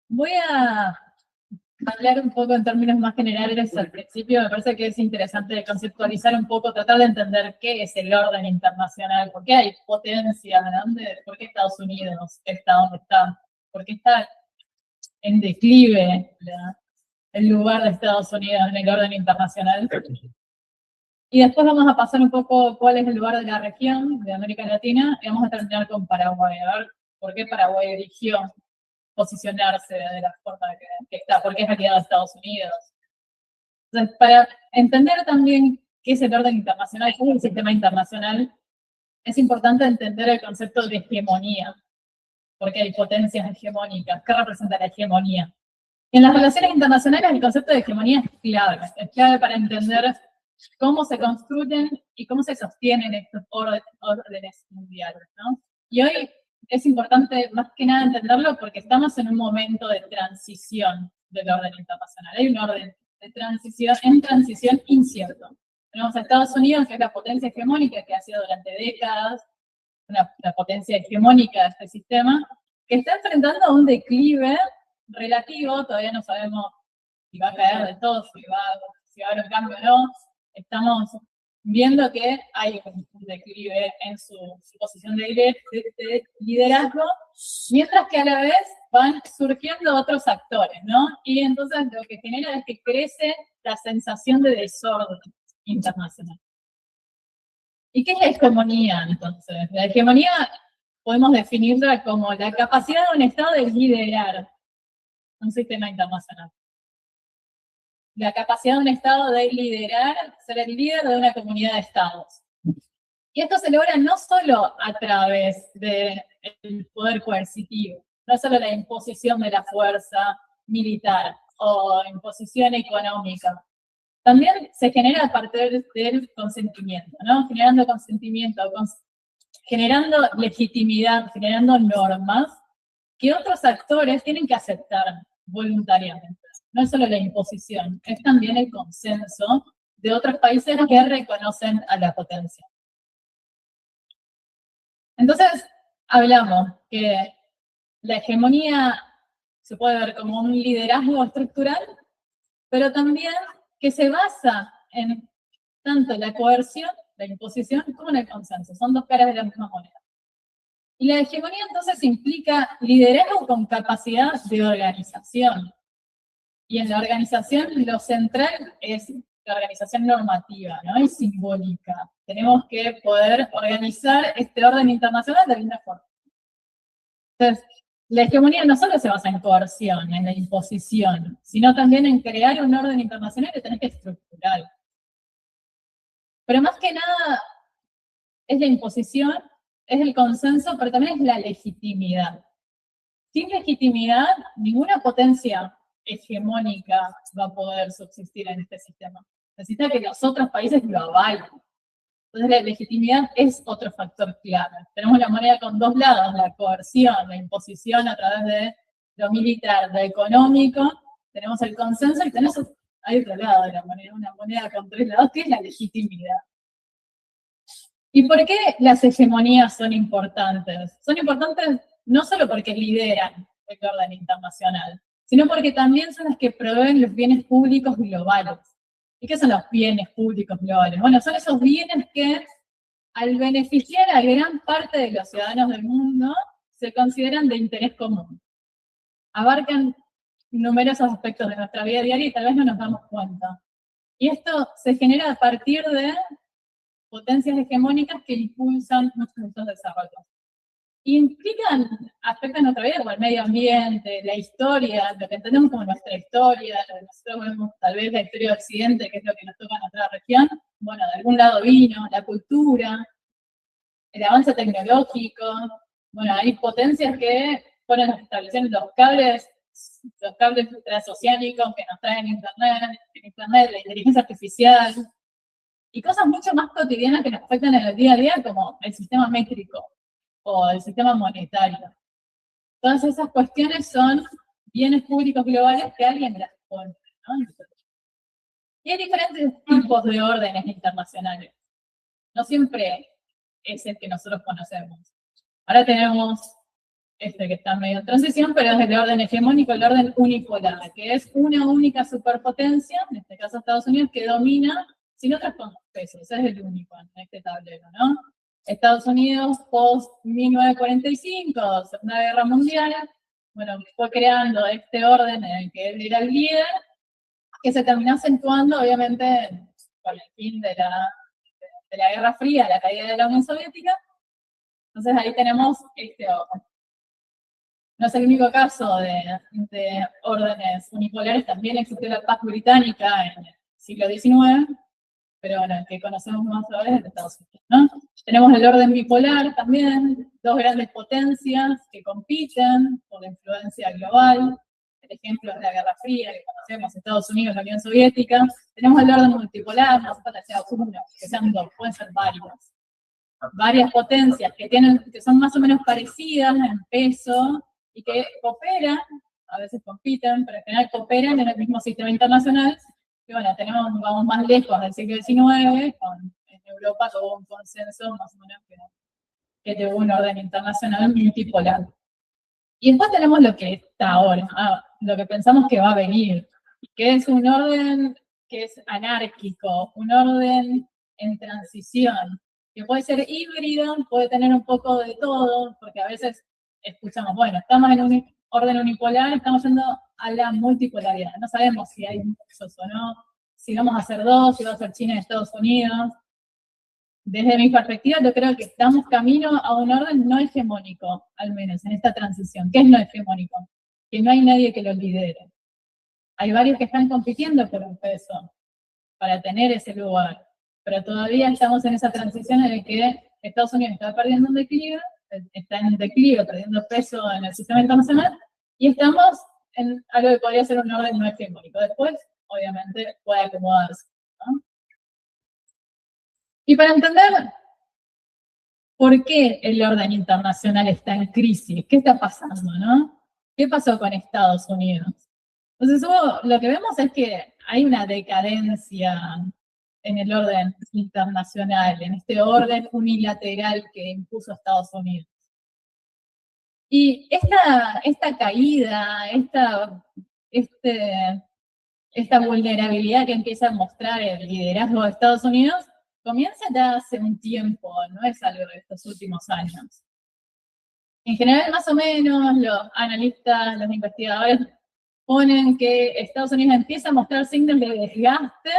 Voy a hablar un poco en términos más generales al principio. Me parece que es interesante conceptualizar un poco, tratar de entender qué es el orden internacional, por qué hay potencia, por qué Estados Unidos está donde está, por qué está en declive el lugar de Estados Unidos en el orden internacional. Y después vamos a pasar un poco cuál es el lugar de la región de América Latina y vamos a terminar con Paraguay, a ver por qué Paraguay eligió posicionarse de la forma que está, por qué es aliado a Estados Unidos. Entonces, para entender también qué es el orden internacional, qué es el sistema internacional, es importante entender el concepto de hegemonía, porque hay potencias hegemónicas. ¿Qué representa la hegemonía? En las relaciones internacionales el concepto de hegemonía es clave para entender cómo se construyen y cómo se sostienen estos órdenes mundiales, ¿no? Y hoy es importante más que nada entenderlo porque estamos en un momento de transición del orden internacional. Hay un orden de transición, en transición incierto. Tenemos a Estados Unidos, que es la potencia hegemónica que ha sido durante décadas la potencia hegemónica de este sistema, que está enfrentando a un declive relativo, todavía no sabemos si va a caer de todo, si va a haber un cambio o no. Estamos viendo que hay un declive en su posición de liderazgo, mientras que a la vez van surgiendo otros actores, ¿no? Y entonces lo que genera es que crece la sensación de desorden internacional. ¿Y qué es la hegemonía, entonces? La hegemonía podemos definirla como la capacidad de un Estado de liderar un sistema internacional. La capacidad de un Estado de liderar, ser el líder de una comunidad de Estados. Y esto se logra no solo a través del poder coercitivo, no solo la imposición de la fuerza militar o imposición económica. También se genera a partir del consentimiento, ¿no? Generando consentimiento, generando legitimidad, generando normas que otros actores tienen que aceptar voluntariamente. No es solo la imposición, es también el consenso de otros países que reconocen a la potencia. Entonces, hablamos que la hegemonía se puede ver como un liderazgo estructural, pero también que se basa en tanto la coerción, la imposición, como en el consenso. Son dos caras de la misma moneda. Y la hegemonía entonces implica liderazgo con capacidad de organización. Y en la organización lo central es la organización normativa, ¿no? Y simbólica. Tenemos que poder organizar este orden internacional de alguna forma. Entonces, la hegemonía no solo se basa en coerción, en la imposición, sino también en crear un orden internacional que tenés que estructurar. Pero más que nada es la imposición, es el consenso, pero también es la legitimidad. Sin legitimidad, ninguna potencia hegemónica va a poder subsistir en este sistema. Necesita que los otros países lo avalen. Entonces la legitimidad es otro factor clave. Tenemos la moneda con dos lados, la coerción, la imposición a través de lo militar, lo económico. Tenemos el consenso y tenemos hay otro lado de la moneda, una moneda con tres lados, que es la legitimidad. ¿Y por qué las hegemonías son importantes? Son importantes no solo porque lideran el orden internacional, sino porque también son las que proveen los bienes públicos globales. ¿Y qué son los bienes públicos globales? Bueno, son esos bienes que, al beneficiar a gran parte de los ciudadanos del mundo, se consideran de interés común. Abarcan numerosos aspectos de nuestra vida diaria y tal vez no nos damos cuenta. Y esto se genera a partir de potencias hegemónicas que impulsan muchos de estos desarrollos. Y implican aspectos de nuestra vida como el medio ambiente, la historia, lo que entendemos como nuestra historia, lo que nosotros vemos tal vez la historia de Occidente, que es lo que nos toca en nuestra región. Bueno, de algún lado vino, la cultura, el avance tecnológico. Bueno, hay potencias que ponen estableciendo los cables transoceánicos que nos traen internet, la inteligencia artificial, y cosas mucho más cotidianas que nos afectan en el día a día, como el sistema métrico o el sistema monetario. Todas esas cuestiones son bienes públicos globales que alguien las pone, ¿no? Y hay diferentes tipos de órdenes internacionales. No siempre es el que nosotros conocemos. Ahora tenemos este que está medio en transición, pero es el orden hegemónico, el orden unipolar, que es una única superpotencia, en este caso Estados Unidos, que domina sin otros pesos. Ese es el único en este tablero, ¿no? Estados Unidos, post-1945, Segunda Guerra Mundial, bueno, fue creando este orden en el que él era el líder, que se terminó acentuando, obviamente, con el fin de la Guerra Fría, la caída de la Unión Soviética. Entonces ahí tenemos este orden. No es el único caso de órdenes unipolares, también existió la paz británica en el siglo XIX, pero bueno, el que conocemos más ahora es el de Estados Unidos, ¿no? Tenemos el orden bipolar también, dos grandes potencias que compiten por la influencia global. El ejemplo es la Guerra Fría, que conocemos, Estados Unidos y la Unión Soviética. Tenemos el orden multipolar, no hace falta que sea uno, que sean dos, pueden ser varias potencias que son más o menos parecidas en peso y que cooperan, a veces compiten, pero en general cooperan en el mismo sistema internacional. Y bueno, vamos más lejos del siglo XIX, en Europa tuvo un consenso más o menos que tuvo un orden internacional multipolar. Y después tenemos lo que está ahora, lo que pensamos que va a venir, que es un orden que es anárquico, un orden en transición, que puede ser híbrido, puede tener un poco de todo, porque a veces escuchamos, bueno, estamos en un orden unipolar, estamos yendo a la multipolaridad. No sabemos si hay muchos o no, si vamos a hacer dos, si va a ser China y Estados Unidos. Desde mi perspectiva, yo creo que estamos camino a un orden no hegemónico, al menos en esta transición. ¿Qué es no hegemónico? Que no hay nadie que lo lidere. Hay varios que están compitiendo por un peso para tener ese lugar, pero todavía estamos en esa transición en la que Estados Unidos está perdiendo un declive, está en declive, perdiendo peso en el sistema internacional, y estamos en algo que podría ser un orden no hegemónico. Después, obviamente, puede acomodarse, ¿no? Y para entender por qué el orden internacional está en crisis, qué está pasando, ¿no? ¿Qué pasó con Estados Unidos? Entonces, lo que vemos es que hay una decadencia en el orden internacional, en este orden unilateral que impuso Estados Unidos. Y esta caída, esta vulnerabilidad que empieza a mostrar el liderazgo de Estados Unidos, comienza ya hace un tiempo, no es algo de estos últimos años. En general, más o menos, los analistas, los investigadores ponen que Estados Unidos empieza a mostrar signos de desgaste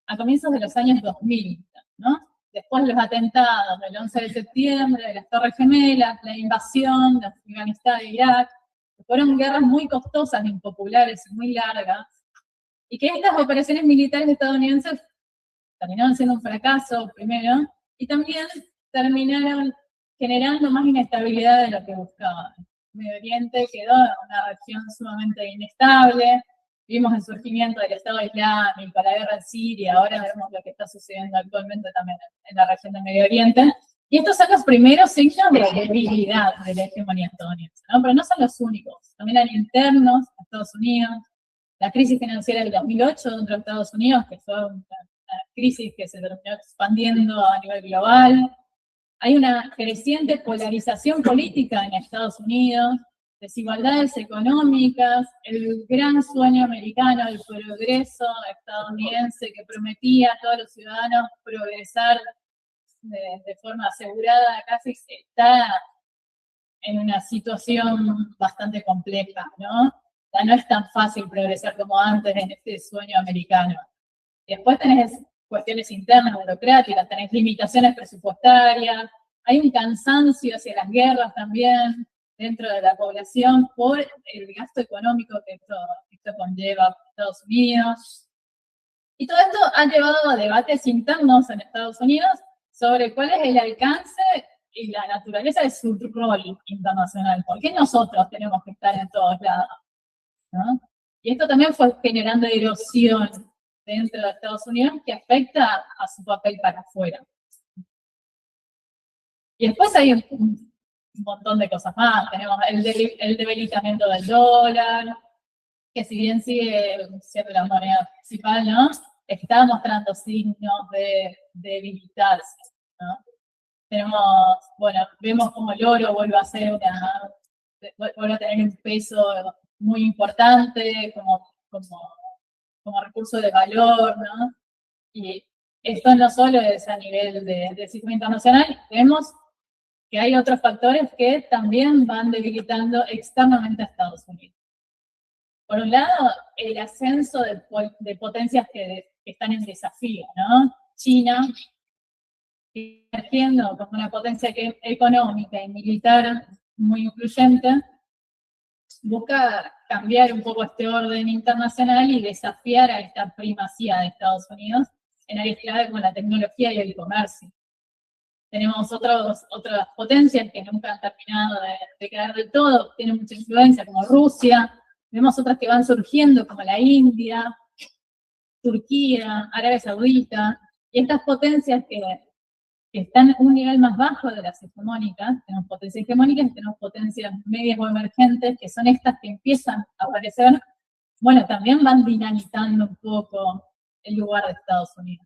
a comienzos de los años 2000, ¿no? Después de los atentados del 11 de septiembre, de las Torres Gemelas, la invasión de Afganistán e Irak, fueron guerras muy costosas, impopulares y muy largas, y que estas operaciones militares estadounidenses terminaron siendo un fracaso primero, y también terminaron generando más inestabilidad de lo que buscaban. Medio Oriente quedó una región sumamente inestable, vimos el surgimiento del Estado Islámico, la guerra en Siria, ahora vemos lo que está sucediendo actualmente también en la región del Medio Oriente, y estos son los primeros signos de debilidad de la hegemonía estadounidense, ¿no? Pero no son los únicos, también hay internos a Estados Unidos, la crisis financiera del 2008 dentro de Estados Unidos, que fue una crisis que se terminó expandiendo a nivel global. Hay una creciente polarización política en Estados Unidos, desigualdades económicas, el gran sueño americano, el progreso estadounidense que prometía a todos los ciudadanos progresar de forma asegurada, casi está en una situación bastante compleja, ¿no? Ya no es tan fácil progresar como antes en este sueño americano. Y después tenés cuestiones internas, burocráticas, tenés limitaciones presupuestarias, hay un cansancio hacia las guerras también dentro de la población por el gasto económico que esto conlleva a Estados Unidos. Y todo esto ha llevado a debates internos en Estados Unidos sobre cuál es el alcance y la naturaleza de su rol internacional. ¿Por qué nosotros tenemos que estar en todos lados? ¿No? Y esto también fue generando erosión dentro de Estados Unidos que afecta a su papel para afuera. Y después hay un montón de cosas más. Tenemos el debilitamiento del dólar, que si bien sigue siendo la moneda principal, ¿no? Está mostrando signos de debilitarse, ¿no? Vemos como el oro vuelve a tener un peso muy importante como recurso de valor, ¿no? Y esto no solo es a nivel del sistema internacional, vemos que hay otros factores que también van debilitando externamente a Estados Unidos. Por un lado, el ascenso de potencias que están en desafío, ¿no? China, emergiendo como una potencia económica y militar muy influyente, busca cambiar un poco este orden internacional y desafiar a esta primacía de Estados Unidos en áreas clave como la tecnología y el comercio. Tenemos otras potencias que nunca han terminado de caer del todo, tienen mucha influencia, como Rusia. Vemos otras que van surgiendo, como la India, Turquía, Arabia Saudita. Y estas potencias que están en un nivel más bajo de las hegemónicas, tenemos potencias hegemónicas, tenemos potencias medias o emergentes, que son estas que empiezan a aparecer, bueno, también van dinamitando un poco el lugar de Estados Unidos.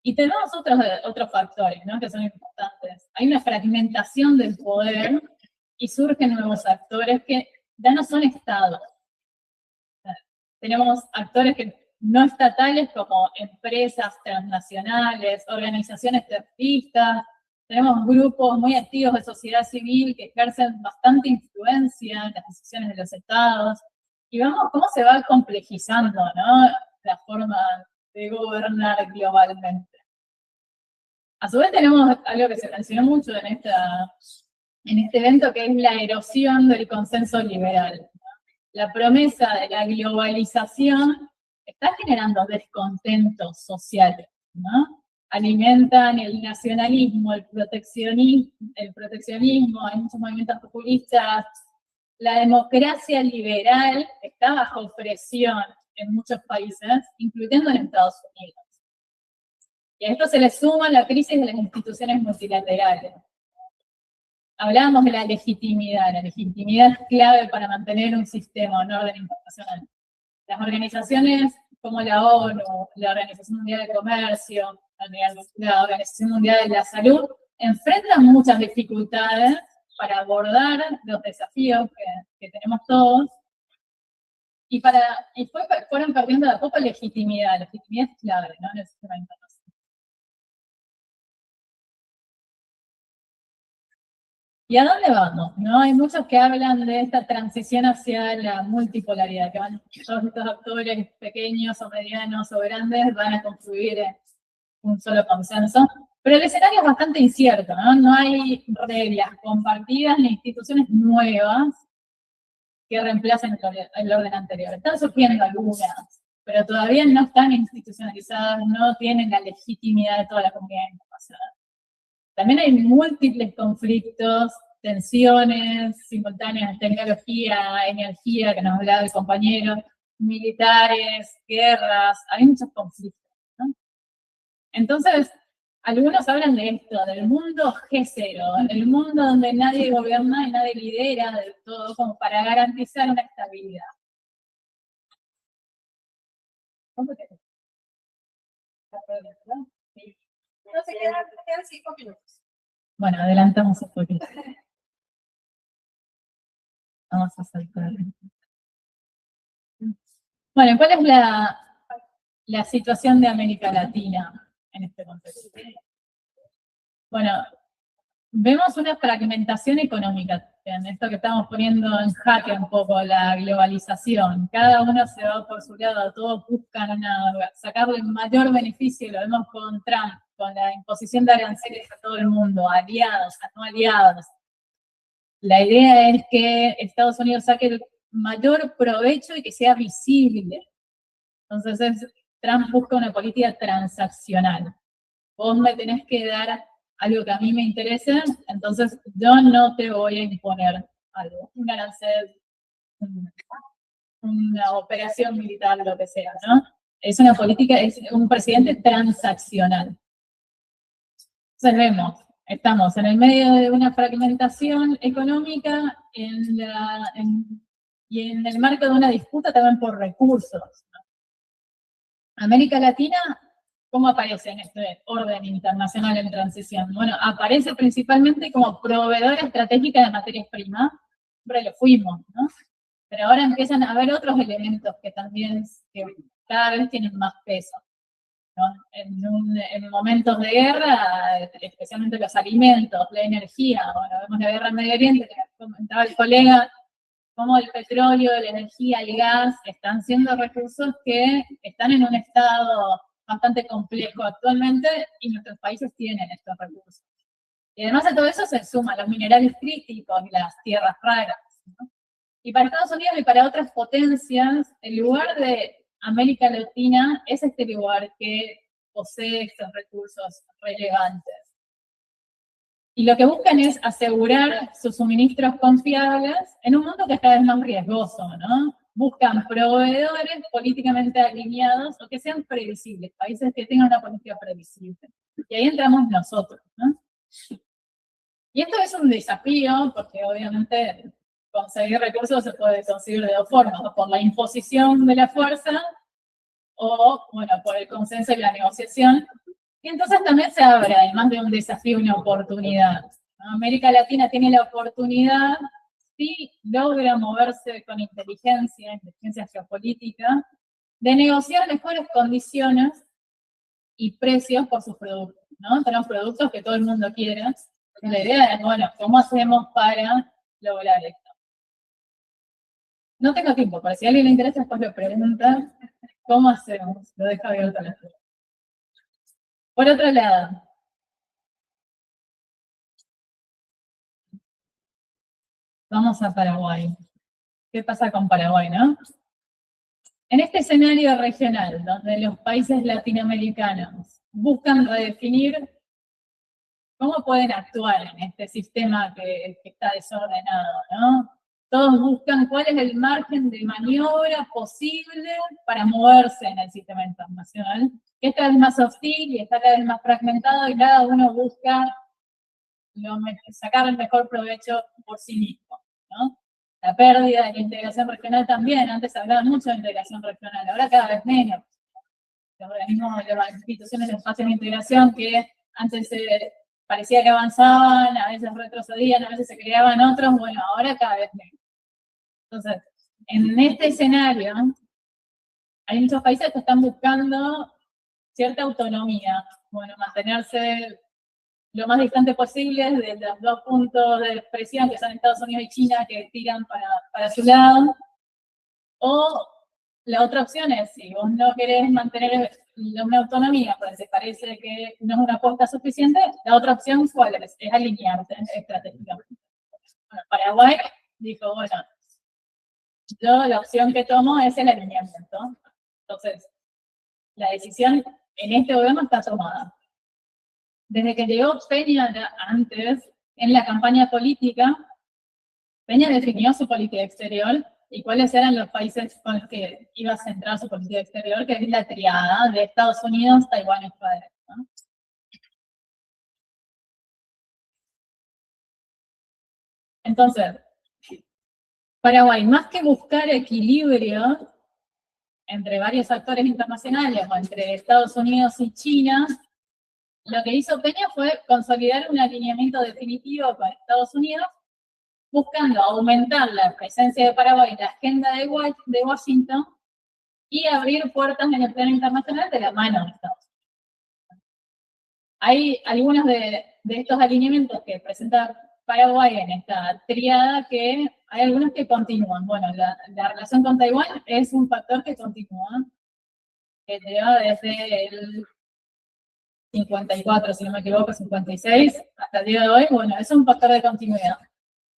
Y tenemos otros factores, ¿no?, que son importantes. Hay una fragmentación del poder y surgen nuevos actores que ya no son estados. Tenemos actores no estatales como empresas transnacionales, organizaciones terroristas, tenemos grupos muy activos de sociedad civil que ejercen bastante influencia en las decisiones de los estados, y vemos cómo se va complejizando, ¿no?, la forma de gobernar globalmente. A su vez tenemos algo que se mencionó mucho en este evento, que es la erosión del consenso liberal. La promesa de la globalización está generando descontentos sociales, ¿no? Alimentan el nacionalismo, el proteccionismo, hay muchos movimientos populistas. La democracia liberal está bajo presión en muchos países, incluyendo en Estados Unidos. Y a esto se le suma la crisis de las instituciones multilaterales. Hablábamos de la legitimidad es clave para mantener un sistema, un orden internacional. Las organizaciones como la ONU, la Organización Mundial de Comercio, la Organización Mundial de la Salud, enfrentan muchas dificultades para abordar los desafíos que tenemos todos, y fueron perdiendo de a poco legitimidad. La legitimidad es clave, ¿no?, en el sistema internacional. ¿Y a dónde vamos? ¿No? Hay muchos que hablan de esta transición hacia la multipolaridad, que todos estos actores pequeños o medianos o grandes van a construir un solo consenso, pero el escenario es bastante incierto, ¿no? No hay reglas compartidas ni instituciones nuevas que reemplacen el orden anterior. Están surgiendo algunas, pero todavía no están institucionalizadas, no tienen la legitimidad de toda la comunidad internacional. También hay múltiples conflictos, tensiones simultáneas, tecnología, energía, que nos hablaba el compañero, militares, guerras, hay muchos conflictos, ¿no? Entonces, algunos hablan de esto, del mundo G0, el mundo donde nadie gobierna y nadie lidera del todo, como para garantizar una estabilidad. ¿Cómo te... No se quedan 5 minutos. Bueno, adelantamos un poquito. Vamos a saltar. Bueno, ¿cuál es la situación de América Latina en este contexto? Bueno, vemos una fragmentación económica, en esto que estamos poniendo en jaque un poco, la globalización. Cada uno se va por su lado, todos buscan sacarle el mayor beneficio, lo vemos con Trump, con la imposición de aranceles a todo el mundo, aliados, a no aliados. La idea es que Estados Unidos saque el mayor provecho y que sea visible. Entonces, Trump busca una política transaccional. Vos me tenés que dar algo que a mí me interese, entonces yo no te voy a imponer algo, un arancel, una operación militar, lo que sea, ¿no? Es una política, es un presidente transaccional. Entonces estamos en el medio de una fragmentación económica y en el marco de una disputa también por recursos, ¿no? América Latina, ¿cómo aparece en este orden internacional en transición? Bueno, aparece principalmente como proveedora estratégica de materias primas, siempre lo fuimos, ¿no? Pero ahora empiezan a haber otros elementos que también cada vez tienen más peso, ¿no? En momentos de guerra, especialmente los alimentos, la energía, bueno, vemos la guerra en Medio Oriente, que comentaba el colega, cómo el petróleo, la energía, el gas están siendo recursos que están en un estado bastante complejo actualmente y nuestros países tienen estos recursos. Y además de todo eso se suman los minerales críticos y las tierras raras, ¿no? Y para Estados Unidos y para otras potencias, el lugar de América Latina es este lugar que posee estos recursos relevantes. Y lo que buscan es asegurar sus suministros confiables en un mundo que es cada vez más riesgoso, ¿no? Buscan proveedores políticamente alineados o que sean previsibles, países que tengan una política previsible. Y ahí entramos nosotros, ¿no? Y esto es un desafío porque obviamente conseguir recursos se puede conseguir de dos formas, o por la imposición de la fuerza o, bueno, por el consenso y la negociación. Y entonces también se abre, además de un desafío, una oportunidad, ¿no? América Latina tiene la oportunidad, si logra moverse con inteligencia geopolítica, de negociar mejores condiciones y precios por sus productos, ¿no? Tenemos productos que todo el mundo quiere. La idea es, bueno, ¿cómo hacemos para lograr esto? No tengo tiempo, pero si a alguien le interesa, después lo pregunta. ¿Cómo hacemos? Lo dejo abierto a la pregunta. Por otro lado, vamos a Paraguay. ¿Qué pasa con Paraguay, no? En este escenario regional, donde los países latinoamericanos buscan redefinir cómo pueden actuar en este sistema que está desordenado, ¿no? Todos buscan cuál es el margen de maniobra posible para moverse en el sistema internacional, que es cada vez más hostil y está cada vez más fragmentado y cada uno busca sacar el mejor provecho por sí mismo, ¿no? La pérdida de la integración regional también, antes se hablaba mucho de integración regional, ahora cada vez menos. Los organismos, las instituciones de espacio de integración que antes parecía que avanzaban, a veces retrocedían, a veces se creaban otros, bueno, ahora cada vez menos. Entonces, en este escenario, hay muchos países que están buscando cierta autonomía, bueno, mantenerse lo más distante posible de los dos puntos de presión que son Estados Unidos y China que tiran para su lado. O la otra opción es, si vos no querés mantener una autonomía, porque te parece que no es una apuesta suficiente, la otra opción, ¿cuál es? Es alinearte estratégicamente. Bueno, Paraguay dijo, bueno, yo la opción que tomo es el alineamiento. Entonces, la decisión en este gobierno está tomada. Desde que llegó Peña antes, en la campaña política, Peña definió su política exterior y cuáles eran los países con los que iba a centrar su política exterior, que es la triada de Estados Unidos, Taiwán y Israel, ¿no? Entonces, Paraguay, más que buscar equilibrio entre varios actores internacionales o entre Estados Unidos y China, lo que hizo Peña fue consolidar un alineamiento definitivo con Estados Unidos, buscando aumentar la presencia de Paraguay en la agenda de Washington y abrir puertas en el plano internacional de la mano de Estados Unidos. Hay algunos de estos alineamientos que presenta Paraguay en esta triada que hay algunos que continúan. Bueno, la relación con Taiwán es un factor que continúa, que lleva desde el 54, si no me equivoco, 56, hasta el día de hoy. Bueno, es un factor de continuidad.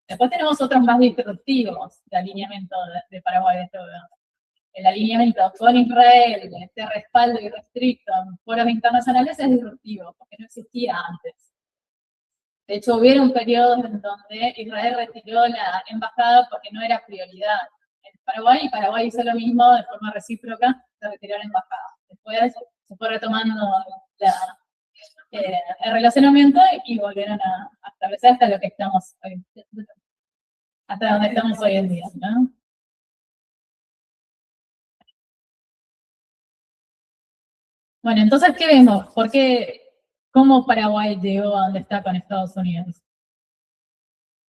Después tenemos otros más disruptivos de alineamiento de Paraguay de este gobierno. El alineamiento con Israel, este respaldo irrestricto en foros internacionales es disruptivo, porque no existía antes. De hecho, hubieron periodos en donde Israel retiró la embajada porque no era prioridad en Paraguay, y Paraguay hizo lo mismo de forma recíproca de retirar la embajada. Después se fue retomando el relacionamiento y volvieron a establecer hasta lo que estamos hoy, hasta donde estamos hoy en día, ¿no? Bueno, entonces, ¿qué vemos? ¿Por qué? ¿Cómo Paraguay llegó a donde está con Estados Unidos?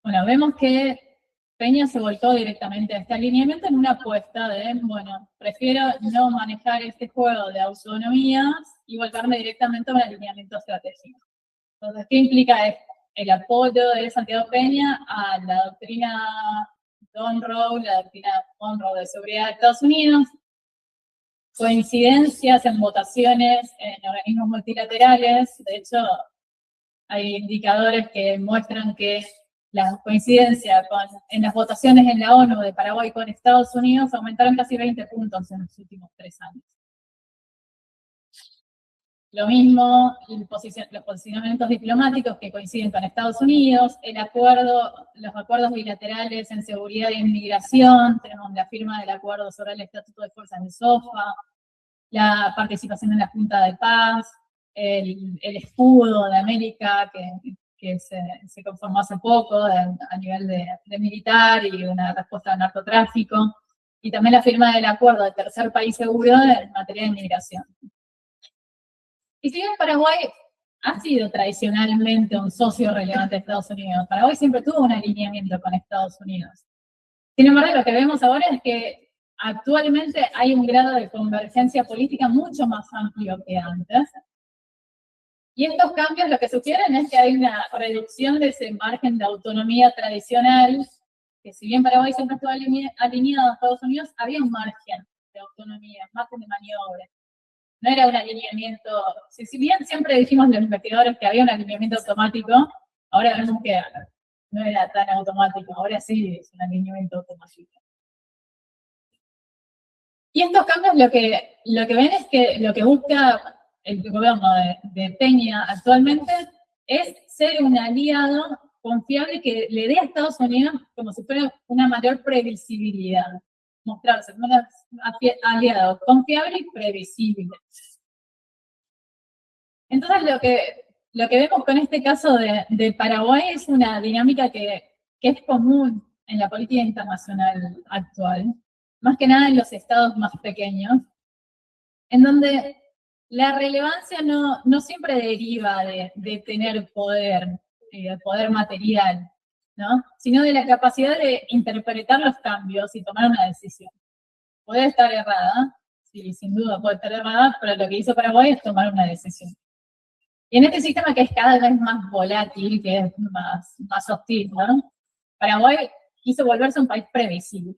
Bueno, vemos que Peña se volcó directamente a este alineamiento en una apuesta de, bueno, prefiero no manejar este juego de autonomías y volcarme directamente a un alineamiento estratégico. Entonces, ¿qué implica esto? El apoyo de Santiago Peña a la doctrina Don Rowe, la doctrina Monroe de seguridad de Estados Unidos, coincidencias en votaciones en organismos multilaterales. De hecho, hay indicadores que muestran que la coincidencia en las votaciones en la ONU de Paraguay con Estados Unidos aumentaron casi 20 puntos en los últimos 3 años. Lo mismo, los posicionamientos diplomáticos que coinciden con Estados Unidos, los acuerdos bilaterales en seguridad e inmigración, tenemos la firma del acuerdo sobre el Estatuto de Fuerzas de SOFA, la participación en la Junta de Paz, el escudo de América que se conformó hace poco a nivel de militar y una respuesta al narcotráfico, y también la firma del acuerdo de tercer país seguro en materia de inmigración. Y si bien Paraguay ha sido tradicionalmente un socio relevante de Estados Unidos, Paraguay siempre tuvo un alineamiento con Estados Unidos. Sin embargo, lo que vemos ahora es que actualmente hay un grado de convergencia política mucho más amplio que antes. Y estos cambios lo que sugieren es que hay una reducción de ese margen de autonomía tradicional, que si bien Paraguay siempre estuvo alineado a Estados Unidos, había un margen de autonomía, margen de maniobra. No era un alineamiento, si bien siempre dijimos los investigadores que había un alineamiento automático, ahora vemos que no era tan automático, ahora sí es un alineamiento automático. Y estos cambios lo que ven es que lo que busca el gobierno de Peña actualmente es ser un aliado confiable que le dé a Estados Unidos como si fuera una mayor previsibilidad. Mostrarse como un aliado confiable y previsible. Entonces lo que vemos con este caso de Paraguay es una dinámica que es común en la política internacional actual, más que nada en los estados más pequeños, en donde la relevancia no siempre deriva de tener poder material, ¿no? Sino de la capacidad de interpretar los cambios y tomar una decisión. Puede estar errada, sí, sin duda puede estar errada, pero lo que hizo Paraguay es tomar una decisión. Y en este sistema que es cada vez más volátil, que es más hostil, ¿no? Paraguay quiso volverse un país previsible.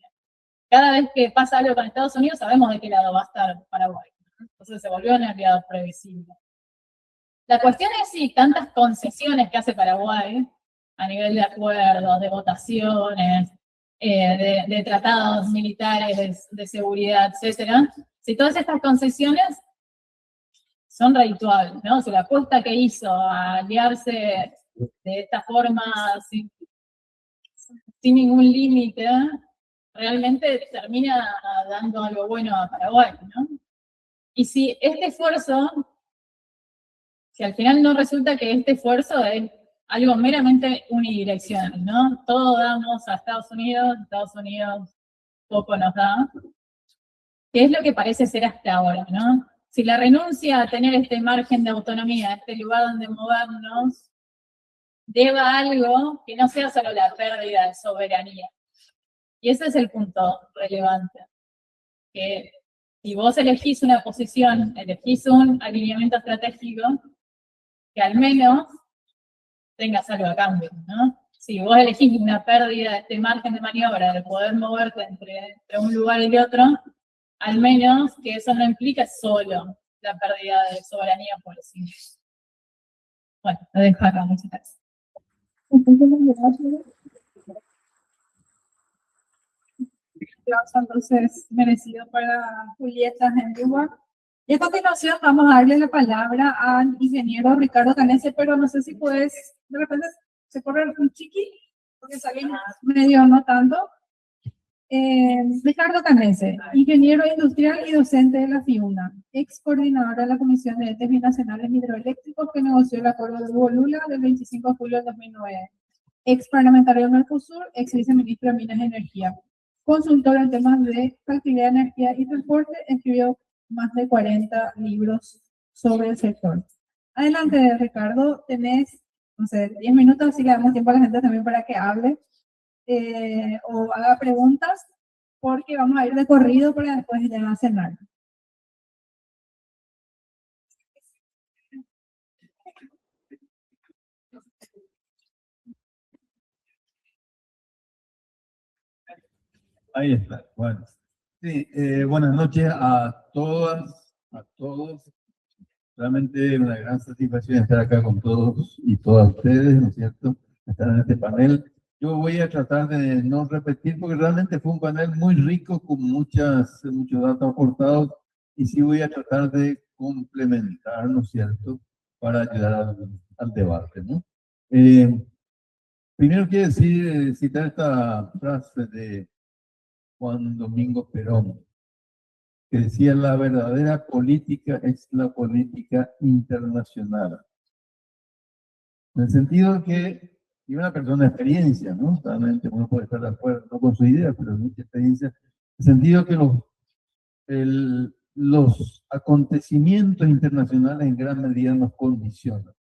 Cada vez que pasa algo con Estados Unidos, sabemos de qué lado va a estar Paraguay. Entonces se volvió un aliado previsible. La cuestión es si tantas concesiones que hace Paraguay, a nivel de acuerdos, de votaciones, de tratados militares, de seguridad, etcétera, si todas estas concesiones son redituables, ¿no? Si la apuesta que hizo a aliarse de esta forma, sin ningún límite, realmente termina dando algo bueno a Paraguay, ¿no? Y si este esfuerzo, si al final no resulta que este esfuerzo es algo meramente unidireccional, ¿no? Todo damos a Estados Unidos poco nos da, que es lo que parece ser hasta ahora, ¿no? Si la renuncia a tener este margen de autonomía, este lugar donde movernos, deba a algo que no sea solo la pérdida de soberanía. Y ese es el punto relevante. Que si vos elegís una posición, elegís un alineamiento estratégico, que al menos tengas algo a cambio, ¿no? Si vos elegís una pérdida de este margen de maniobra, de poder moverte entre un lugar y otro, al menos que eso no implica solo la pérdida de soberanía por sí. Bueno, lo dejo acá, muchas gracias. Entonces, merecido para Julieta Hendricks. Y a continuación vamos a darle la palabra al ingeniero Ricardo Canese, pero no sé si puedes, de repente se corre un chiqui, porque salimos medio no tanto. Ricardo Canese, ingeniero industrial y docente de la FIUNA, ex coordinador de la Comisión de Entes Binacionales Hidroeléctricos que negoció el acuerdo de Hugo-Lula del 25 de julio de 2009, ex parlamentario del Mercosur, ex viceministro de Minas y Energía, consultor en temas de facilidad de energía y transporte, escribió más de 40 libros sobre el sector. Adelante, Ricardo, tenés, no sé, 10 minutos, así le damos tiempo a la gente también para que hable o haga preguntas, porque vamos a ir de corrido para después ya cenar. Ahí está. Bueno, sí, buenas noches a todas, a todos. Realmente una gran satisfacción estar acá con todos y todas ustedes, ¿no es cierto? Estar en este panel. Yo voy a tratar de no repetir porque realmente fue un panel muy rico con muchos datos aportados y sí voy a tratar de complementar, ¿no es cierto? Para ayudar al debate, ¿no? Primero quiero decir, citar esta frase de Juan Domingo Perón, que decía: la verdadera política es la política internacional. En el sentido que, y una persona de experiencia, ¿no? Realmente uno puede estar de acuerdo no con su idea, pero es mucha experiencia. En el sentido que los acontecimientos internacionales en gran medida nos condicionan.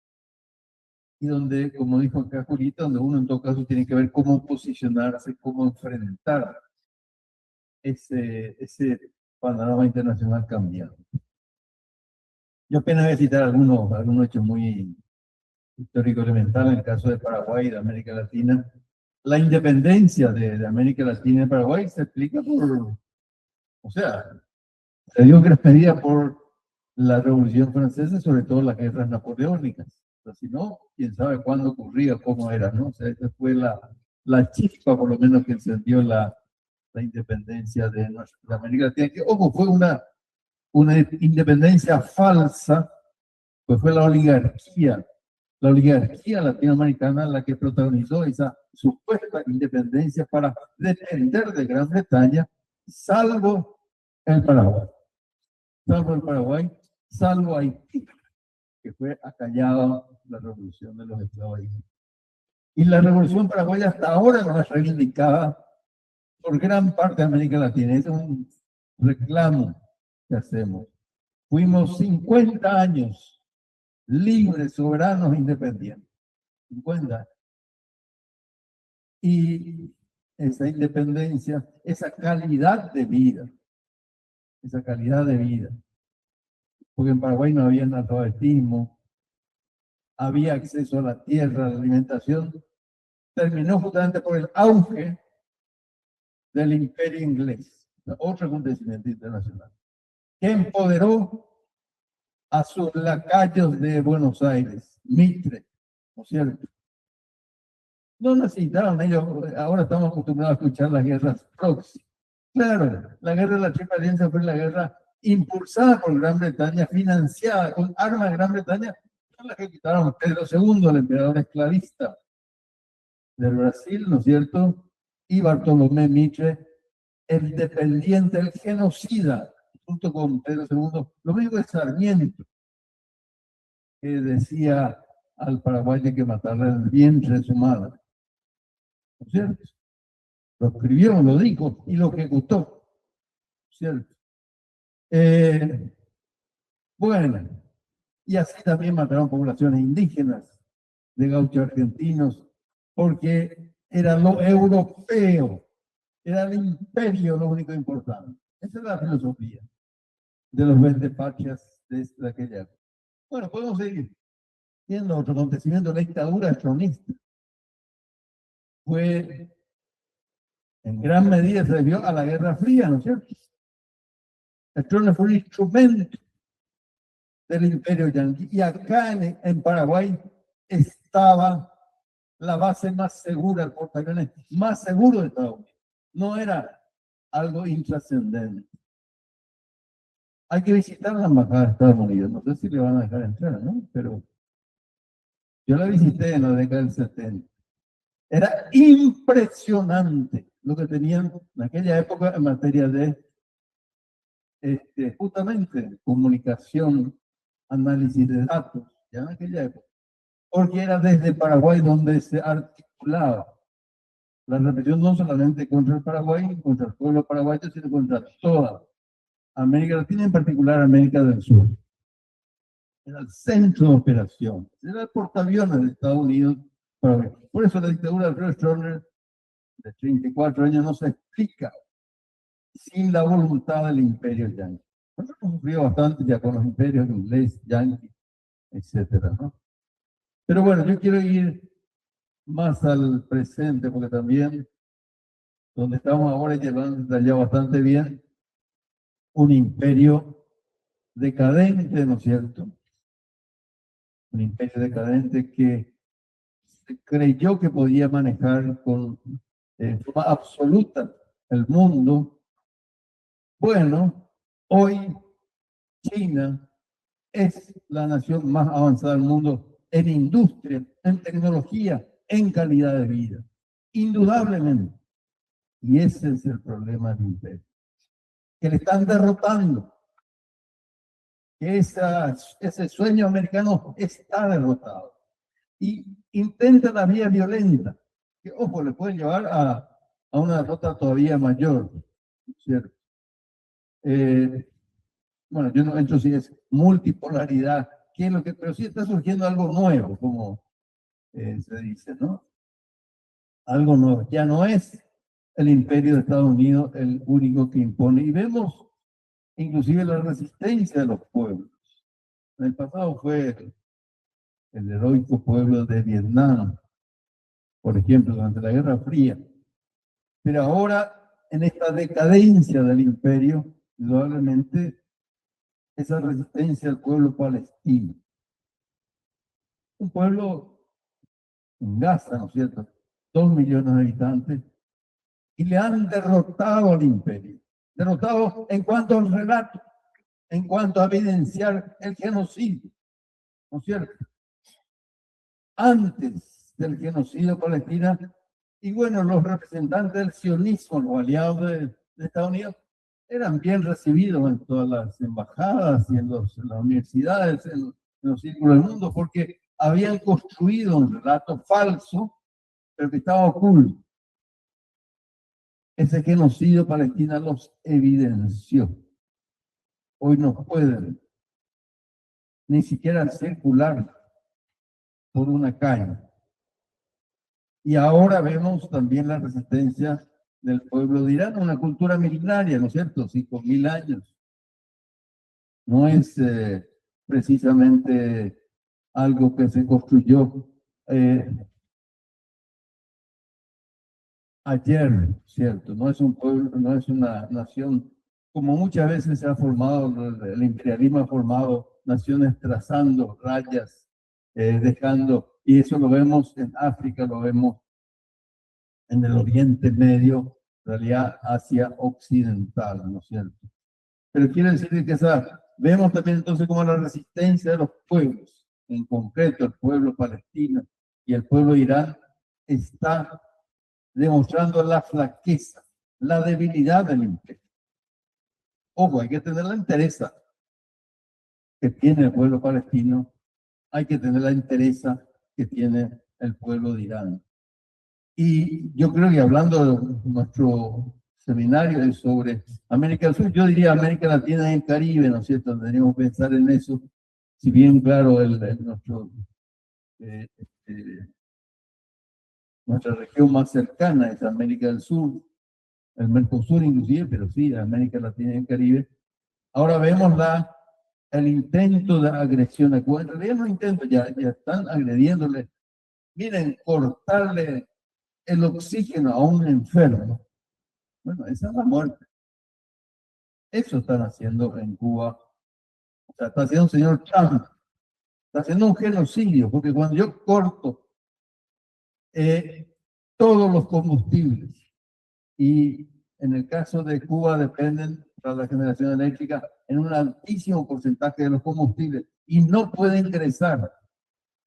Y donde, como dijo acá Julita, donde uno en todo caso tiene que ver cómo posicionarse, cómo enfrentar ese panorama internacional cambiado. Yo apenas voy a citar algunos hechos muy histórico elemental en el caso de Paraguay y de América Latina. La independencia de América Latina y Paraguay se explica o sea, se dio gran medida por la Revolución Francesa, sobre todo las guerras napoleónicas. O sea, si no, quién sabe cuándo ocurría, cómo era, ¿no? O sea, esa fue la chispa, por lo menos, que encendió la independencia de América Latina, que, ojo, fue una independencia falsa, pues fue la oligarquía latinoamericana la que protagonizó esa supuesta independencia para depender de Gran Bretaña, salvo el Paraguay, salvo Haití, que fue acallada la revolución de los esclavos. Y la revolución paraguaya hasta ahora no es reivindicada por gran parte de América Latina. Es un reclamo que hacemos. Fuimos 50 años libres, soberanos, independientes. 50. Y esa independencia, esa calidad de vida, porque en Paraguay no había analfabetismo, había acceso a la tierra, a la alimentación, terminó justamente por el auge del imperio inglés, otro acontecimiento internacional, que empoderó a sus lacayos de Buenos Aires, Mitre, ¿no es cierto? No necesitaban ellos, ahora estamos acostumbrados a escuchar las guerras proxy. Claro, la guerra de la Triple Alianza fue la guerra impulsada por Gran Bretaña, financiada con armas de Gran Bretaña, son las que quitaron Pedro II, el emperador esclavista del Brasil, ¿no es cierto? Y Bartolomé Mitre, el dependiente, el genocida, junto con Pedro II, lo mismo que Sarmiento, que decía al Paraguay que matarle el vientre de su madre. ¿No es cierto? Lo escribió, lo dijo y lo ejecutó. ¿Cierto? Bueno, y así también mataron poblaciones indígenas de gauchos argentinos, porque era lo europeo, era el imperio lo único importante. Esa es la filosofía de los vendepatrias de aquella época. Bueno, podemos seguir viendo otro acontecimiento. La dictadura tronista fue, en gran medida, se debió a la Guerra Fría, ¿no es cierto? El trono fue un instrumento del imperio yanqui. Y acá en Paraguay estaba la base más segura, el portaaviones más seguro de Estados Unidos. No era algo intrascendente. Hay que visitar la embajada de Estados Unidos. No sé si le van a dejar entrar, ¿no? Pero yo la visité en la década del 70. Era impresionante lo que tenían en aquella época en materia de justamente comunicación, análisis de datos, ya en aquella época. Porque era desde Paraguay donde se articulaba la represión no solamente contra el Paraguay, contra el pueblo paraguayo, sino contra toda América Latina, en particular América del Sur. Era el centro de operación, era el portaaviones de Estados Unidos. Por eso la dictadura de Alfredo Stroessner, de 34 años, no se explica sin la voluntad del imperio yanqui. Nosotros sufrió bastante ya con los imperios inglés, yanqui, etcétera, ¿no? Pero bueno, yo quiero ir más al presente, porque también donde estamos ahora llevando ya bastante bien, un imperio decadente, ¿no es cierto? Un imperio decadente que creyó que podía manejar con forma absoluta el mundo. Bueno, hoy China es la nación más avanzada del mundo en industria, en tecnología, en calidad de vida, indudablemente. Y ese es el problema del imperio, que le están derrotando, que ese sueño americano está derrotado. Y intenta la vía violenta, que ojo, le puede llevar a una derrota todavía mayor, ¿cierto? Bueno, yo no entro si es multipolaridad, ¿qué es lo que, pero sí está surgiendo algo nuevo, como se dice, ¿no? Algo nuevo. Ya no es el imperio de Estados Unidos el único que impone. Y vemos inclusive la resistencia de los pueblos. En el pasado fue el heroico pueblo de Vietnam, por ejemplo, durante la Guerra Fría. Pero ahora, en esta decadencia del imperio, indudablemente, esa resistencia al pueblo palestino. Un pueblo en Gaza, ¿no es cierto? 2 millones de habitantes, y le han derrotado al imperio. Derrotado en cuanto al relato, en cuanto a evidenciar el genocidio, ¿no es cierto? Antes del genocidio palestino, y bueno, los representantes del sionismo, los aliados de Estados Unidos, eran bien recibidos en todas las embajadas y en las universidades, en los círculos del mundo, porque habían construido un relato falso, pero que estaba oculto. Ese genocidio palestino los evidenció. Hoy no pueden ni siquiera circular por una calle. Y ahora vemos también la resistencia del pueblo de Irán, una cultura milenaria, ¿no es cierto? 5.000 años. No es precisamente algo que se construyó ayer, ¿cierto? No es un pueblo, no es una nación, como muchas veces se ha formado, el imperialismo ha formado naciones trazando rayas, dejando, y eso lo vemos en África, lo vemos en el Oriente Medio, en realidad Asia Occidental, ¿no es cierto? Pero quiere decir que vemos también entonces como la resistencia de los pueblos, en concreto el pueblo palestino y el pueblo de Irán, está demostrando la flaqueza, la debilidad del imperio. Ojo, hay que tener la entereza que tiene el pueblo palestino, hay que tener la entereza que tiene el pueblo de Irán. Y yo creo que hablando de nuestro seminario sobre América del Sur, yo diría América Latina y el Caribe, ¿no es cierto? Tendríamos que pensar en eso, si bien, claro, nuestra región más cercana es América del Sur, el Mercosur inclusive, pero sí, América Latina y el Caribe. Ahora vemos el intento de agresión a Cuba. En realidad no intento, ya están agrediéndole. Miren, cortarle el oxígeno a un enfermo. Bueno, esa es la muerte. Eso están haciendo en Cuba. O sea, está haciendo el señor Trump. Está haciendo un genocidio, porque cuando yo corto todos los combustibles, y en el caso de Cuba dependen para la generación eléctrica en un altísimo porcentaje de los combustibles, y no puede ingresar.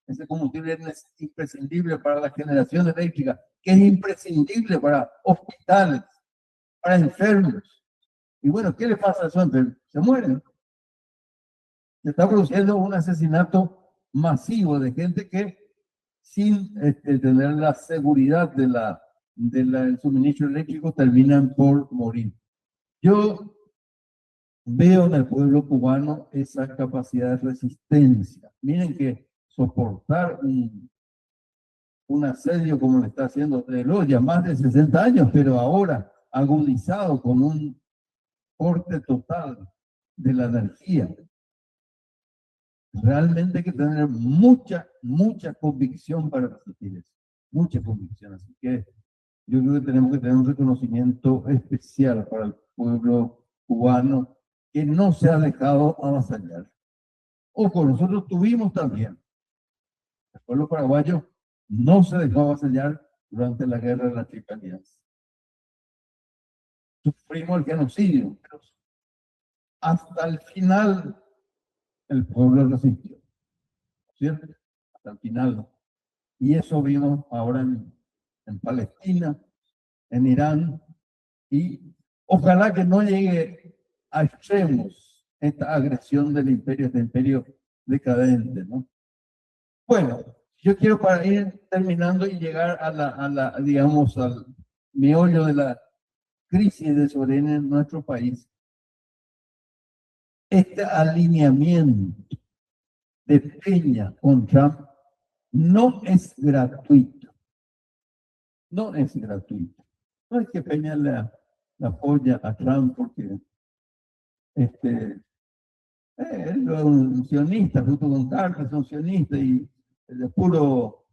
Ese combustible es imprescindible para la generación eléctrica, que es imprescindible para hospitales, para enfermos. Y bueno, ¿qué le pasa a esos enfermos? Se mueren. Se está produciendo un asesinato masivo de gente que sin tener la seguridad del suministro eléctrico terminan por morir. Yo veo en el pueblo cubano esa capacidad de resistencia. Miren que soportar un asedio como le está haciendo ya más de 60 años, pero ahora agudizado con un corte total de la energía. Realmente hay que tener mucha convicción para resistir eso. Mucha convicción. Así que yo creo que tenemos que tener un reconocimiento especial para el pueblo cubano que no se ha dejado avasallar. Ojo, nosotros tuvimos también. El pueblo paraguayo no se dejó avasallar durante la guerra de la Triple Alianza. Sufrimos el genocidio, pero hasta el final el pueblo resistió, ¿cierto? Hasta el final. Y eso vimos ahora en Palestina, en Irán, y ojalá que no llegue a extremos esta agresión del imperio, este imperio decadente, ¿no? Bueno, yo quiero para ir terminando y llegar digamos, al meollo de la crisis de soberanía en nuestro país. Este alineamiento de Peña con Trump no es gratuito. No es gratuito. No es que Peña le apoya a Trump porque él es un sionista, junto con Carlos, son sionistas y de puro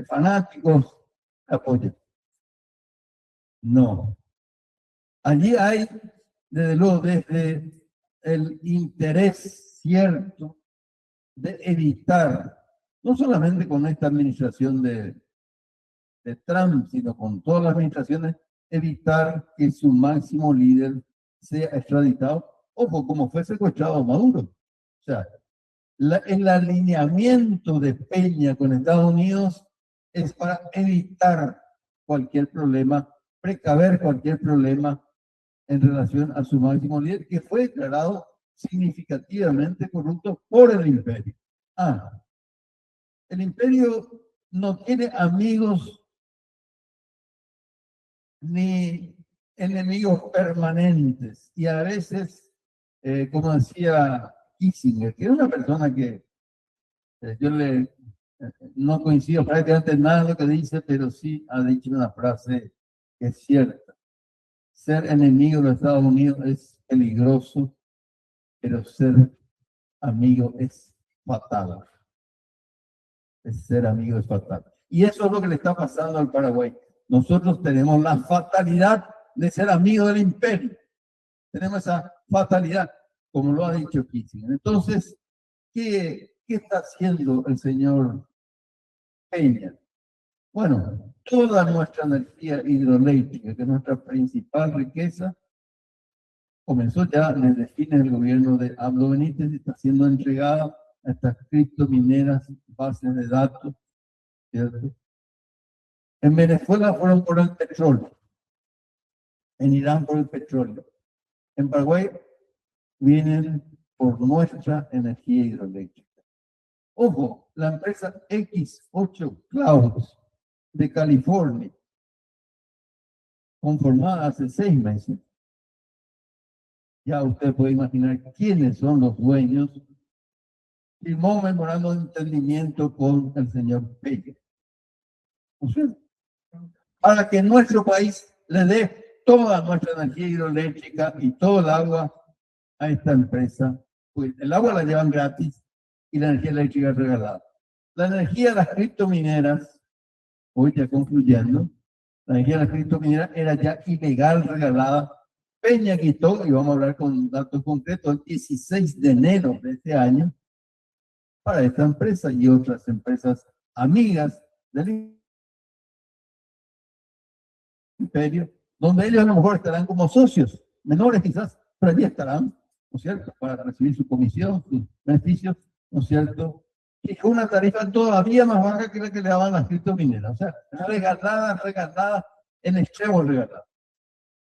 fanáticos apoyan. No. Allí hay, desde luego, desde el interés cierto de evitar, no solamente con esta administración de Trump, sino con todas las administraciones, evitar que su máximo líder sea extraditado, o como fue secuestrado Maduro. O sea, el alineamiento de Peña con Estados Unidos es para evitar cualquier problema, precaver cualquier problema en relación a su máximo líder, que fue declarado significativamente corrupto por el imperio. El imperio no tiene amigos ni enemigos permanentes, y a veces, como decía Kissinger, que es una persona que yo no coincido prácticamente en nada de lo que dice, pero sí ha dicho una frase que es cierta. Ser enemigo de los Estados Unidos es peligroso, pero ser amigo es fatal. Ser amigo es fatal. Y eso es lo que le está pasando al Paraguay. Nosotros tenemos la fatalidad de ser amigos del imperio. Tenemos esa fatalidad, como lo ha dicho Kissinger. Entonces, ¿qué está haciendo el señor Peña? Bueno, toda nuestra energía hidroeléctrica, que es nuestra principal riqueza, comenzó ya desde fines del gobierno de Abdo Benítez y está siendo entregada a estas criptomineras, bases de datos, ¿cierto? En Venezuela fueron por el petróleo, en Irán por el petróleo, en Paraguay vienen por nuestra energía hidroeléctrica. Ojo, la empresa X8 Clouds de California, conformada hace 6 meses, ya usted puede imaginar quiénes son los dueños, firmó un memorando de entendimiento con el señor Peña. O sea, para que nuestro país le dé toda nuestra energía hidroeléctrica y todo el agua a esta empresa, pues el agua la llevan gratis y la energía eléctrica es regalada. La energía de las criptomineras, hoy ya concluyendo, la energía de las criptomineras era ya ilegal, regalada. Peña quitó, y vamos a hablar con datos concretos, el 16 de enero de este año, para esta empresa y otras empresas amigas del imperio, donde ellos a lo mejor estarán como socios, menores quizás, pero allí estarán, ¿no es cierto?, para recibir su comisión, sus beneficios, ¿no es cierto?, y con una tarifa todavía más baja que la que le daban las criptomineras, o sea, regalada, en extremo regalada.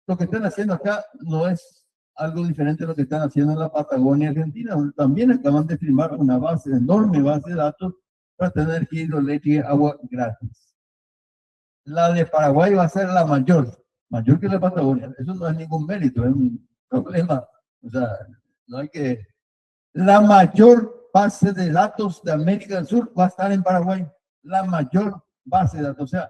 Lo que están haciendo acá no es algo diferente a lo que están haciendo en la Patagonia Argentina, donde también acaban de firmar una enorme base de datos para tener energía hidroeléctrica y agua gratis. La de Paraguay va a ser la mayor que la Patagonia. Eso no es ningún mérito, es un problema. O sea, no hay que... La mayor base de datos de América del Sur va a estar en Paraguay. La mayor base de datos. O sea,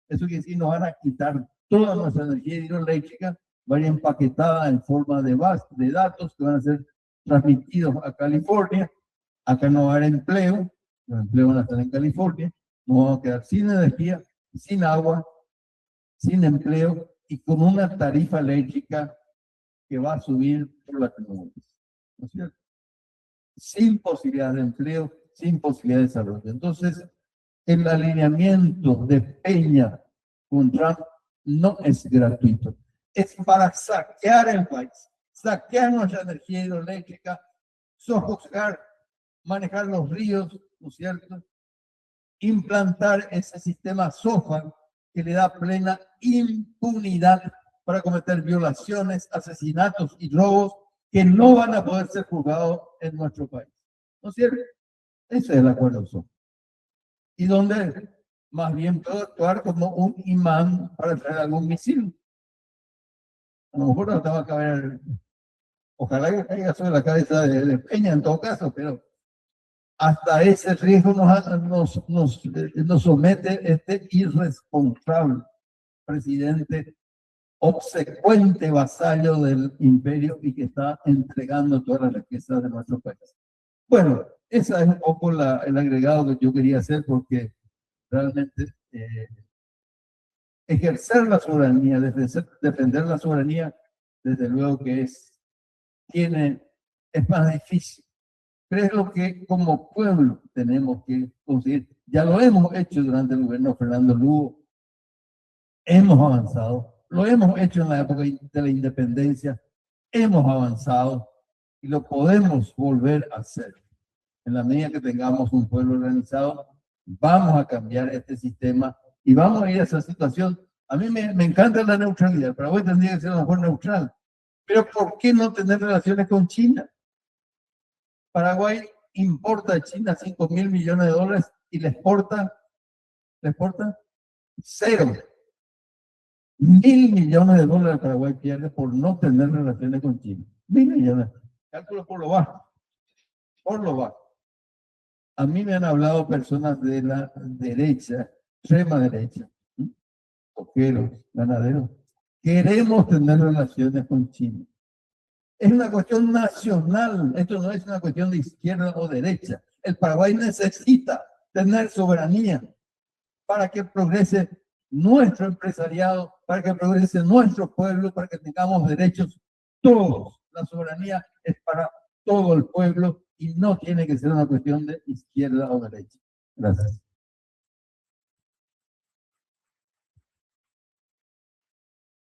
eso quiere decir, nos van a quitar toda nuestra energía hidroeléctrica, va a ir empaquetada en forma de base de datos que van a ser transmitidos a California. Acá no va a haber empleo, los empleos van a estar en California, nos vamos a quedar sin energía, sin agua, sin empleo y con una tarifa eléctrica que va a subir por las nubes, ¿no es cierto? Sin posibilidad de empleo, sin posibilidad de desarrollo. Entonces, el alineamiento de Peña con Trump no es gratuito. Es para saquear el país, saquear nuestra energía hidroeléctrica, sojuzgar, manejar los ríos, ¿no es cierto? Implantar ese sistema SOFA que le da plena impunidad para cometer violaciones, asesinatos y robos que no van a poder ser juzgados en nuestro país. ¿No es cierto? Ese es el acuerdo SOFA. Y donde más bien puede actuar como un imán para traer algún misil. A lo mejor no te va a caber, ojalá que caiga sobre la cabeza de Peña en todo caso, pero hasta ese riesgo nos somete este irresponsable presidente, obsecuente vasallo del imperio y que está entregando todas las riquezas de nuestro país. Bueno, ese es un poco el agregado que yo quería hacer porque realmente ejercer la soberanía, defender la soberanía, desde luego que es más difícil. Pero es lo que como pueblo tenemos que conseguir. Ya lo hemos hecho durante el gobierno de Fernando Lugo. Hemos avanzado. Lo hemos hecho en la época de la independencia. Hemos avanzado y lo podemos volver a hacer. En la medida que tengamos un pueblo organizado, vamos a cambiar este sistema y vamos a ir a esa situación. A mí me encanta la neutralidad. Paraguay tendría que ser a lo mejor neutral. Pero ¿por qué no tener relaciones con China? Paraguay importa a China 5.000 millones de dólares y le exporta cero. 1.000 millones de dólares Paraguay pierde por no tener relaciones con China. 1.000 millones. Cálculo por lo bajo. Por lo bajo. A mí me han hablado personas de la derecha, extrema derecha, coqueros, ganaderos. Queremos tener relaciones con China. Es una cuestión nacional, esto no es una cuestión de izquierda o derecha. El Paraguay necesita tener soberanía para que progrese nuestro empresariado, para que progrese nuestro pueblo, para que tengamos derechos todos. La soberanía es para todo el pueblo y no tiene que ser una cuestión de izquierda o derecha. Gracias.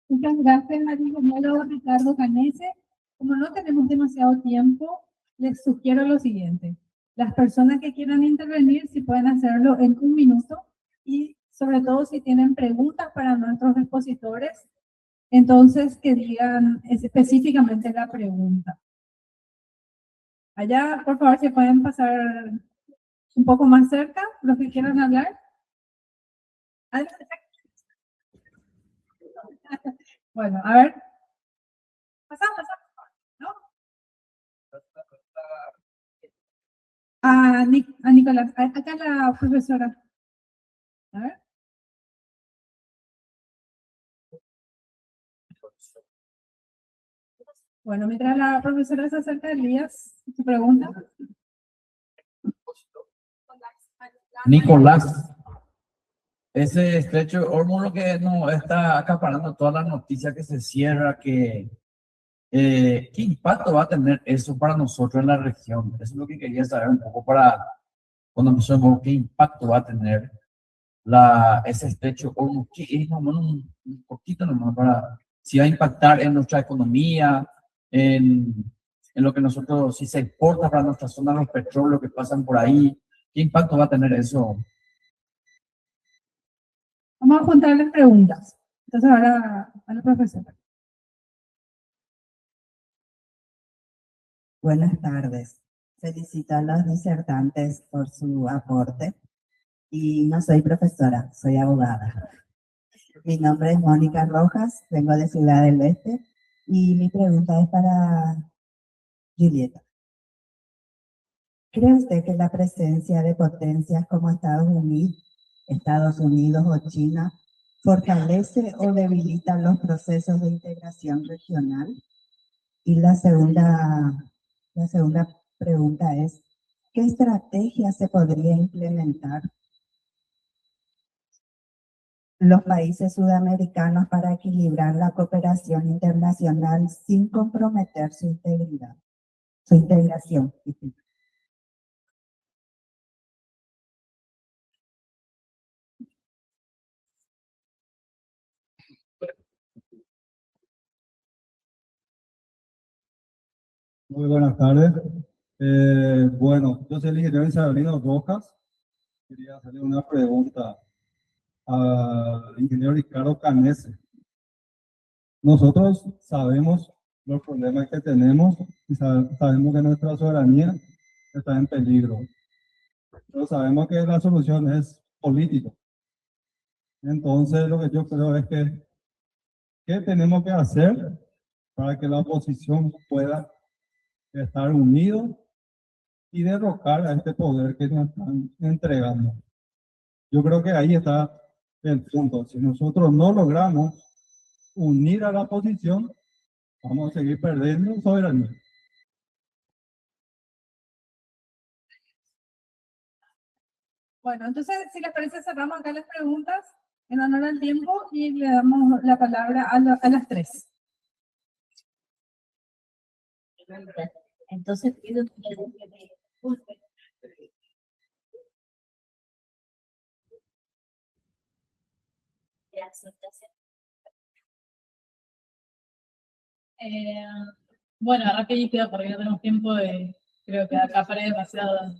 Muchas gracias al ingeniero Ricardo Canese. Como no tenemos demasiado tiempo, les sugiero lo siguiente. Las personas que quieran intervenir, si pueden hacerlo en 1 minuto y sobre todo si tienen preguntas para nuestros expositores, entonces que digan específicamente la pregunta. Allá, por favor, si pueden pasar un poco más cerca, los que quieran hablar. Bueno, a ver. Pasamos, ¿no? A Nicolás, acá la profesora. A ver. Bueno, mientras la profesora se acerca, Elías, su pregunta. Nicolás, ese estrecho de Hormuz lo que nos está acaparando todas las noticias que se cierra, ¿qué impacto va a tener eso para nosotros en la región? Eso es lo que quería saber un poco para cuando empezamos, qué impacto va a tener ese estrecho Hormuz, que es un poquito nomás para si va a impactar en nuestra economía, en lo que nosotros, si se exporta para nuestra zona los petróleos que pasan por ahí, ¿qué impacto va a tener eso? Vamos a juntar las preguntas. Entonces ahora a la profesora. Buenas tardes. Felicito a los disertantes por su aporte. Y no soy profesora, soy abogada. Mi nombre es Mónica Rojas, vengo de Ciudad del Este y mi pregunta es para Julieta. ¿Cree usted que la presencia de potencias como Estados Unidos o China fortalece o debilita los procesos de integración regional? Y la segunda pregunta es, ¿qué estrategia se podría implementar los países sudamericanos para equilibrar la cooperación internacional sin comprometer su integridad, su integración. Muy buenas tardes. Bueno, yo soy el ingeniero Isabelino Rojas. Quería hacerle una pregunta al ingeniero Ricardo Canese. Nosotros sabemos los problemas que tenemos y sabemos que nuestra soberanía está en peligro. Pero sabemos que la solución es política. Entonces, lo que yo creo es que, ¿qué tenemos que hacer para que la oposición pueda estar unidos y derrocar a este poder que nos están entregando? Yo creo que ahí está el punto. Si nosotros no logramos unir a la oposición, vamos a seguir perdiendo soberanía. Bueno, entonces, si les parece, cerramos acá las preguntas en honor al tiempo y le damos la palabra a las tres. Entonces pido que me disculpen. Bueno, rapidito, porque no tenemos tiempo y creo que acaparé demasiado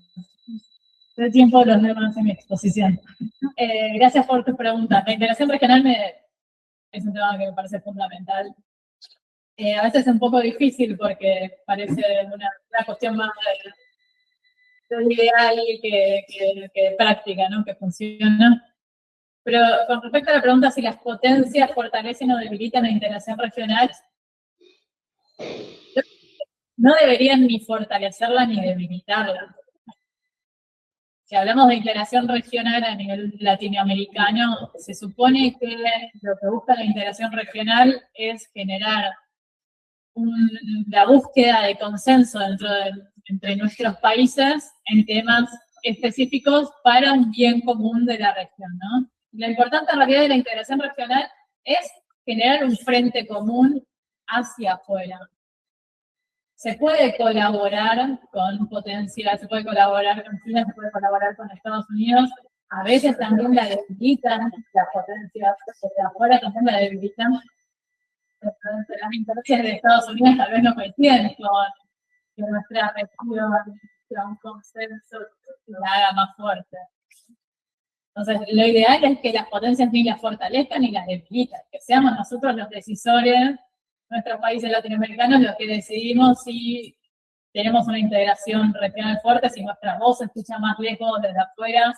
de tiempo los demás en mi exposición. Gracias por tus preguntas. La integración regional es un tema que me parece fundamental. A veces es un poco difícil porque parece una cuestión más de ideal que de práctica, ¿no? Que funciona. Pero con respecto a la pregunta si las potencias fortalecen o debilitan la integración regional, no deberían ni fortalecerla ni debilitarla. Si hablamos de integración regional a nivel latinoamericano, se supone que lo que busca la integración regional es generar la búsqueda de consenso entre nuestros países en temas específicos para un bien común de la región, ¿no? Lo importante en realidad de la integración regional es generar un frente común hacia afuera. Se puede colaborar con potencias, se puede colaborar con China, se puede colaborar con Estados Unidos. A veces también la debilitan las potencias de afuera, también la debilitan. Las intereses de Estados Unidos tal vez no coinciden con que nuestra región sea un consenso que la haga más fuerte. Entonces, lo ideal es que las potencias ni las fortalezcan ni las debilitan, que seamos nosotros los decisores, nuestros países latinoamericanos, los que decidimos si tenemos una integración regional fuerte, si nuestra voz se escucha más lejos desde afuera,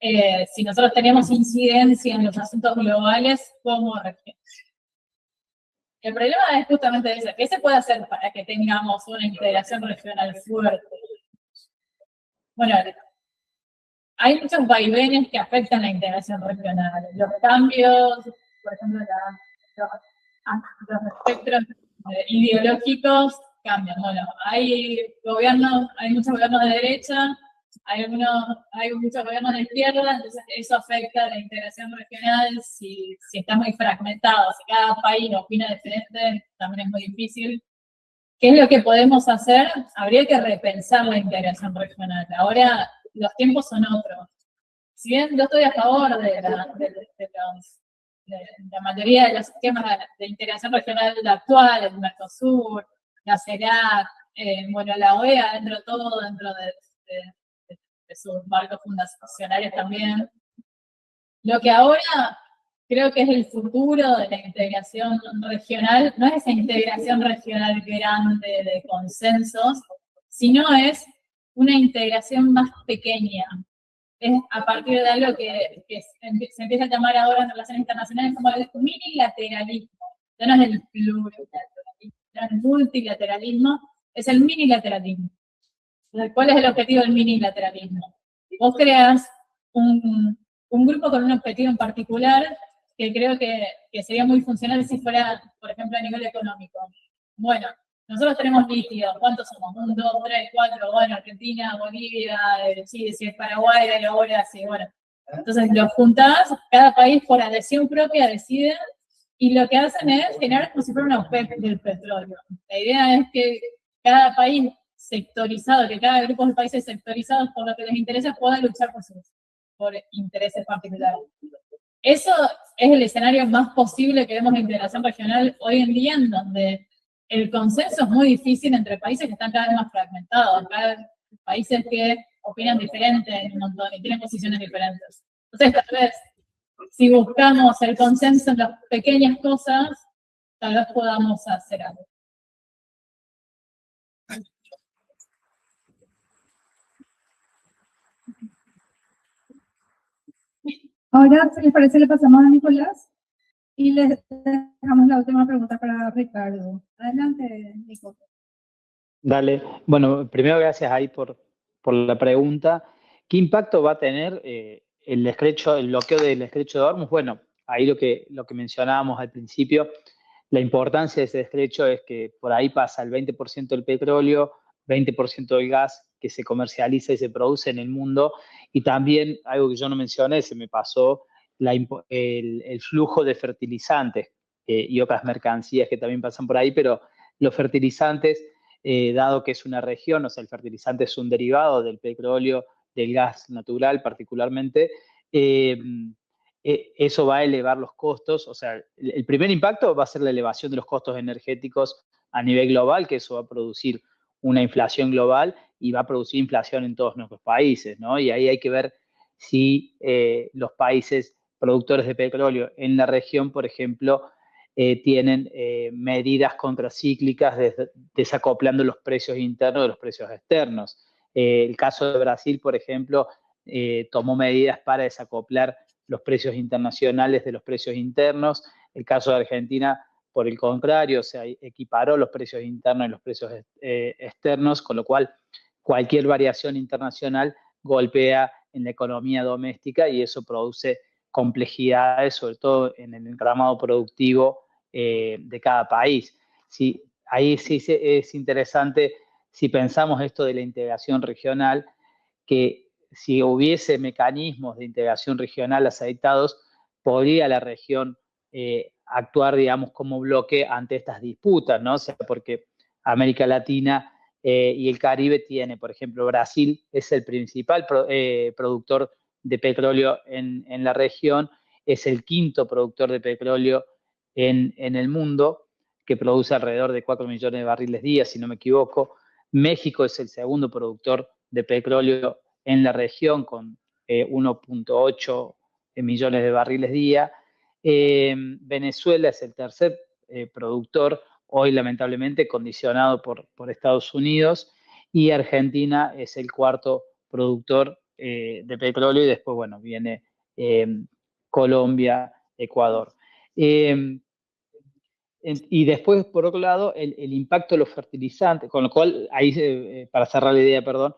si nosotros tenemos incidencia en los asuntos globales como región. El problema es justamente ese, ¿qué se puede hacer para que tengamos una integración regional fuerte? Bueno, hay muchos vaivenes que afectan la integración regional. Los cambios, por ejemplo, los espectros ideológicos cambian. Bueno, hay muchos gobiernos de derecha, hay muchos gobiernos de izquierda, entonces eso afecta a la integración regional. Si está muy fragmentado, si cada país opina diferente, también es muy difícil. ¿Qué es lo que podemos hacer? Habría que repensar la integración regional. Ahora los tiempos son otros. Si bien yo estoy a favor de la mayoría de los esquemas de integración regional actual, el Mercosur, la CELAC, bueno, la OEA, dentro de sus marcos fundacionales también. Lo que ahora creo que es el futuro de la integración regional, no es esa integración regional grande de consensos, sino es una integración más pequeña. Es a partir de algo que se empieza a llamar ahora en relaciones internacionales como el minilateralismo. Ya no es el plurilateralismo, ya no es el multilateralismo, es el minilateralismo. ¿Cuál es el objetivo del minilateralismo? Vos creas un grupo con un objetivo en particular que creo que sería muy funcional si fuera, por ejemplo, a nivel económico. Bueno, nosotros tenemos litio, ¿cuántos somos? 1, 2, 3, 4, bueno, Argentina, Bolivia, Chile, si es Paraguay, ahora sí, bueno. Entonces los juntás, cada país por adhesión propia decide, y lo que hacen es generar como si fuera una OPEP del petróleo. La idea es que cada país sectorizado, que cada grupo de países sectorizados por lo que les interesa pueda luchar por intereses particulares. Eso es el escenario más posible que vemos en integración regional hoy en día, en donde el consenso es muy difícil entre países que están cada vez más fragmentados, cada países que opinan diferente en un montón y tienen posiciones diferentes. Entonces, tal vez, si buscamos el consenso en las pequeñas cosas, tal vez podamos hacer algo. Ahora, si les parece, le pasamos a Nicolás y les dejamos la última pregunta para Ricardo. Adelante, Nico. Dale. Bueno, primero gracias ahí por la pregunta. ¿Qué impacto va a tener el bloqueo del estrecho de Hormuz? Bueno, ahí lo que mencionábamos al principio, la importancia de ese estrecho es que por ahí pasa el 20% del petróleo, 20% del gas que se comercializa y se produce en el mundo, y también algo que yo no mencioné, se me pasó, el flujo de fertilizantes y otras mercancías que también pasan por ahí, pero los fertilizantes, dado que es una región, o sea, el fertilizante es un derivado del petróleo, del gas natural particularmente, eh, eso va a elevar los costos. O sea, el primer impacto va a ser la elevación de los costos energéticos a nivel global, que eso va a producir una inflación global y va a producir inflación en todos nuestros países, ¿no? Y ahí hay que ver si los países productores de petróleo en la región, por ejemplo, tienen medidas contracíclicas desacoplando los precios internos de los precios externos. El caso de Brasil, por ejemplo, tomó medidas para desacoplar los precios internacionales de los precios internos. El caso de Argentina, por el contrario, se equiparó los precios internos y los precios externos, con lo cual cualquier variación internacional golpea en la economía doméstica y eso produce complejidades, sobre todo en el entramado productivo de cada país. Sí, ahí sí es interesante, si pensamos esto de la integración regional, que si hubiese mecanismos de integración regional aceitados, podría la región actuar, digamos, como bloque ante estas disputas, ¿no? O sea, porque América Latina y el Caribe tiene, por ejemplo, Brasil es el principal productor de petróleo en la región, es el quinto productor de petróleo en el mundo, que produce alrededor de 4 millones de barriles día, si no me equivoco. México es el segundo productor de petróleo en la región con 1.8 millones de barriles día. Venezuela es el tercer productor, hoy lamentablemente condicionado por Estados Unidos, y Argentina es el cuarto productor de petróleo, y después, bueno, viene Colombia, Ecuador. Y después, por otro lado, el impacto de los fertilizantes, con lo cual, ahí, para cerrar la idea, perdón,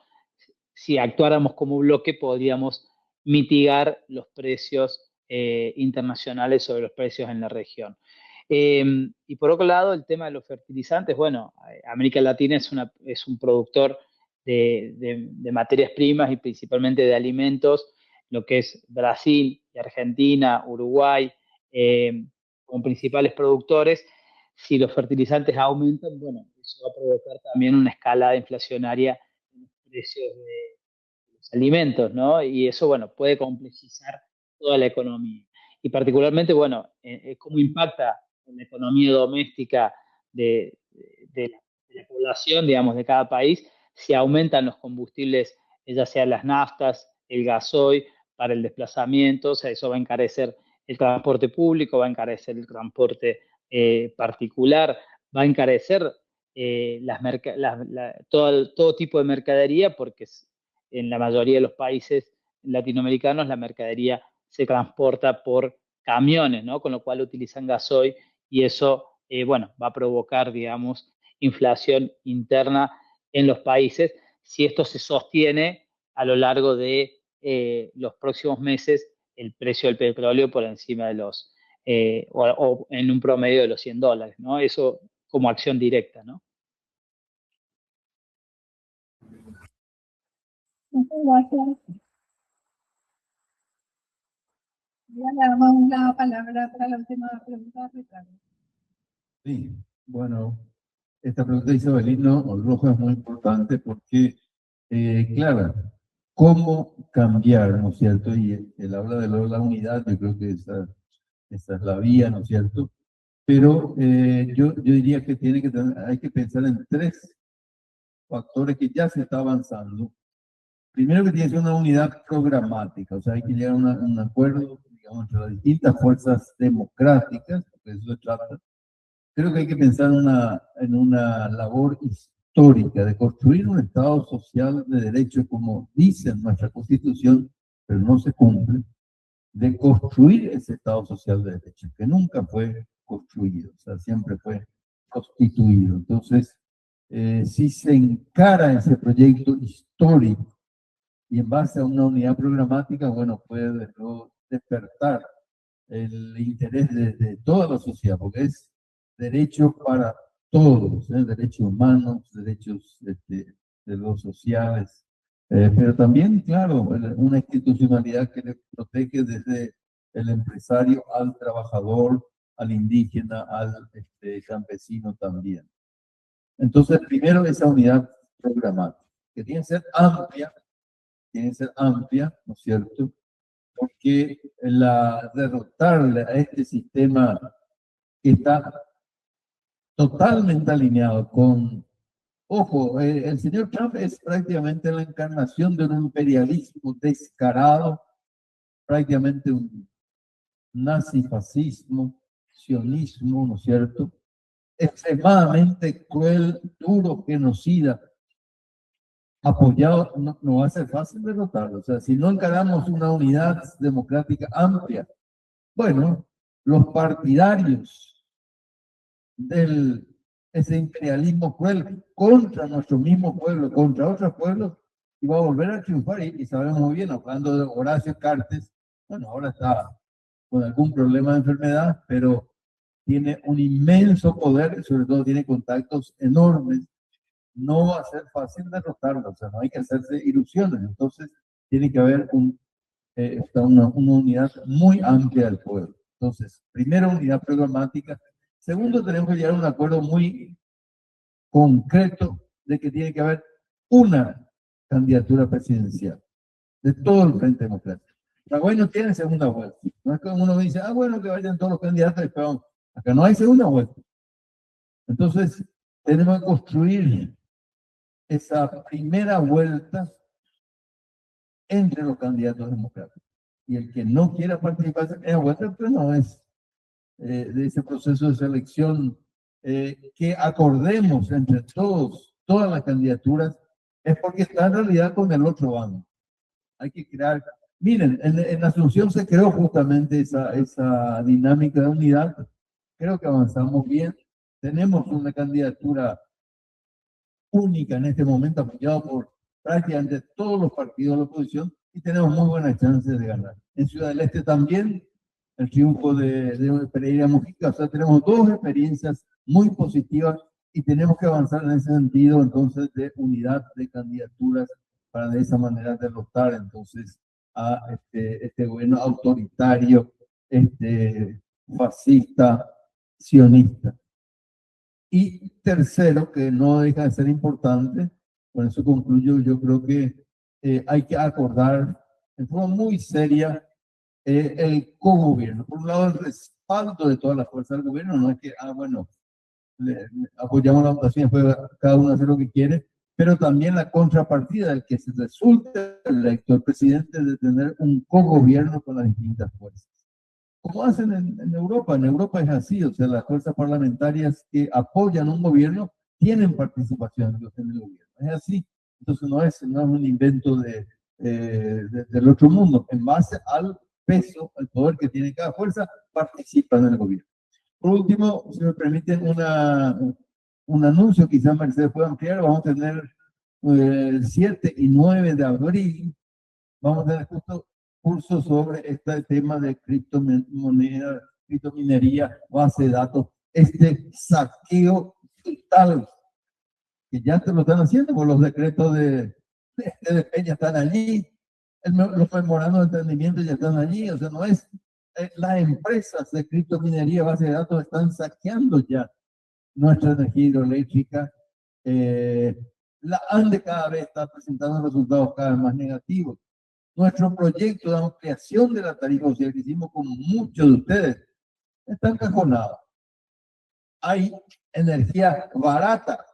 si actuáramos como bloque, podríamos mitigar los precios internacionales sobre los precios en la región. Y por otro lado, el tema de los fertilizantes, bueno, América Latina es un productor de materias primas y principalmente de alimentos, lo que es Brasil, Argentina, Uruguay, como principales productores. Si los fertilizantes aumentan, bueno, eso va a provocar también una escalada inflacionaria en los precios de los alimentos, ¿no? Y eso, bueno, puede complejizar toda la economía. Y particularmente, bueno, cómo impacta en la economía doméstica de la población, digamos, de cada país, si aumentan los combustibles, ya sean las naftas, el gasoil, para el desplazamiento. O sea, eso va a encarecer el transporte público, va a encarecer el transporte particular, va a encarecer todo tipo de mercadería, porque en la mayoría de los países latinoamericanos la mercadería se transporta por camiones, ¿no? Con lo cual utilizan gasoil, y eso, bueno, va a provocar, digamos, inflación interna en los países. Si esto se sostiene a lo largo de los próximos meses, el precio del petróleo por encima de o en un promedio de los $100, ¿no? Eso como acción directa, ¿no? Muchas gracias. Ya le damos la palabra para la última pregunta, Ricardo. Sí, bueno, esta pregunta de Isabelino Rojas es muy importante porque, claro, ¿cómo cambiar, no es cierto? Y él habla de la unidad, yo creo que esa es la vía, ¿no es cierto? Pero yo diría que hay que pensar en tres factores que ya se está avanzando. Primero que tiene que ser una unidad programática, o sea, hay que llegar a un acuerdo, digamos, entre las distintas fuerzas democráticas, porque eso se trata. Creo que hay que pensar en una labor histórica de construir un Estado social de derecho, como dice nuestra Constitución, pero no se cumple, de construir ese Estado social de derecho, que nunca fue construido, o sea, siempre fue constituido. Entonces, si se encara ese proyecto histórico y en base a una unidad programática, bueno, puede despertar el interés de toda la sociedad, porque es derecho para todos, derechos humanos, derechos de los sociales, pero también, claro, una institucionalidad que le protege desde el empresario al trabajador, al indígena, al campesino también. Entonces, primero esa unidad programática, que tiene que ser amplia, ¿no es cierto? Porque derrotarle a este sistema que está totalmente alineado con, ojo, el señor Trump es prácticamente la encarnación de un imperialismo descarado, prácticamente un nazifascismo, sionismo, ¿no es cierto? Extremadamente cruel, duro, genocida, apoyado, no va a ser fácil derrotarlo. O sea, si no encaramos una unidad democrática amplia, bueno, los partidarios ese imperialismo cruel contra nuestro mismo pueblo, contra otros pueblos, y va a volver a triunfar. Y sabemos muy bien, hablando de Horacio Cartes, bueno, ahora está con algún problema de enfermedad, pero tiene un inmenso poder, sobre todo tiene contactos enormes. No va a ser fácil derrotarlo, o sea, no hay que hacerse ilusiones. Entonces, tiene que haber una unidad muy amplia del pueblo. Entonces, primero, unidad programática. Segundo, tenemos que llegar a un acuerdo muy concreto de que tiene que haber una candidatura presidencial de todo el Frente Democrático. Paraguay no tiene segunda vuelta. No es como uno dice, bueno, que vayan todos los candidatos, pero acá no hay segunda vuelta. Entonces, tenemos que construir esa primera vuelta entre los candidatos democráticos. Y el que no quiera participar en esa primera vuelta, pues no es de ese proceso de selección que acordemos entre todas las candidaturas, es porque está en realidad con el otro bando. Hay que crear, miren, en Asunción se creó justamente esa dinámica de unidad. Creo que avanzamos bien. Tenemos una candidatura única en este momento, apoyada por prácticamente todos los partidos de la oposición, y tenemos muy buenas chances de ganar. En Ciudad del Este también, el triunfo de Pereira Mujica, o sea, tenemos dos experiencias muy positivas y tenemos que avanzar en ese sentido, entonces, de unidad de candidaturas para de esa manera derrotar, entonces, a este gobierno autoritario, fascista, sionista. Y tercero, que no deja de ser importante, con eso concluyo, yo creo que hay que acordar de forma muy seria el cogobierno. Por un lado, el respaldo de todas las fuerzas del gobierno, no es que, bueno, apoyamos la votación y después cada uno hace lo que quiere, pero también la contrapartida del que se resulte electo el presidente de tener un cogobierno con las distintas fuerzas. Como hacen en Europa. En Europa es así, o sea, las fuerzas parlamentarias que apoyan un gobierno tienen participación en el gobierno. Es así. Entonces no es un invento del otro mundo. En base al peso, al poder que tiene cada fuerza, participan en el gobierno. Por último, si me permiten un anuncio, quizás Mercedes pueda ampliar, vamos a tener el 7 y 9 de abril, vamos a tener justo curso sobre este tema de criptomonedas, criptominería, base de datos, saqueo total, que ya te lo están haciendo, por los decretos de Peña están allí, los memorandos de entendimiento ya están allí, o sea, no es las empresas de criptominería, base de datos, están saqueando ya nuestra energía hidroeléctrica. La ANDE cada vez está presentando resultados cada vez más negativos. Nuestro proyecto de ampliación de la tarifa social que hicimos con muchos de ustedes está encajonado. Hay energía barata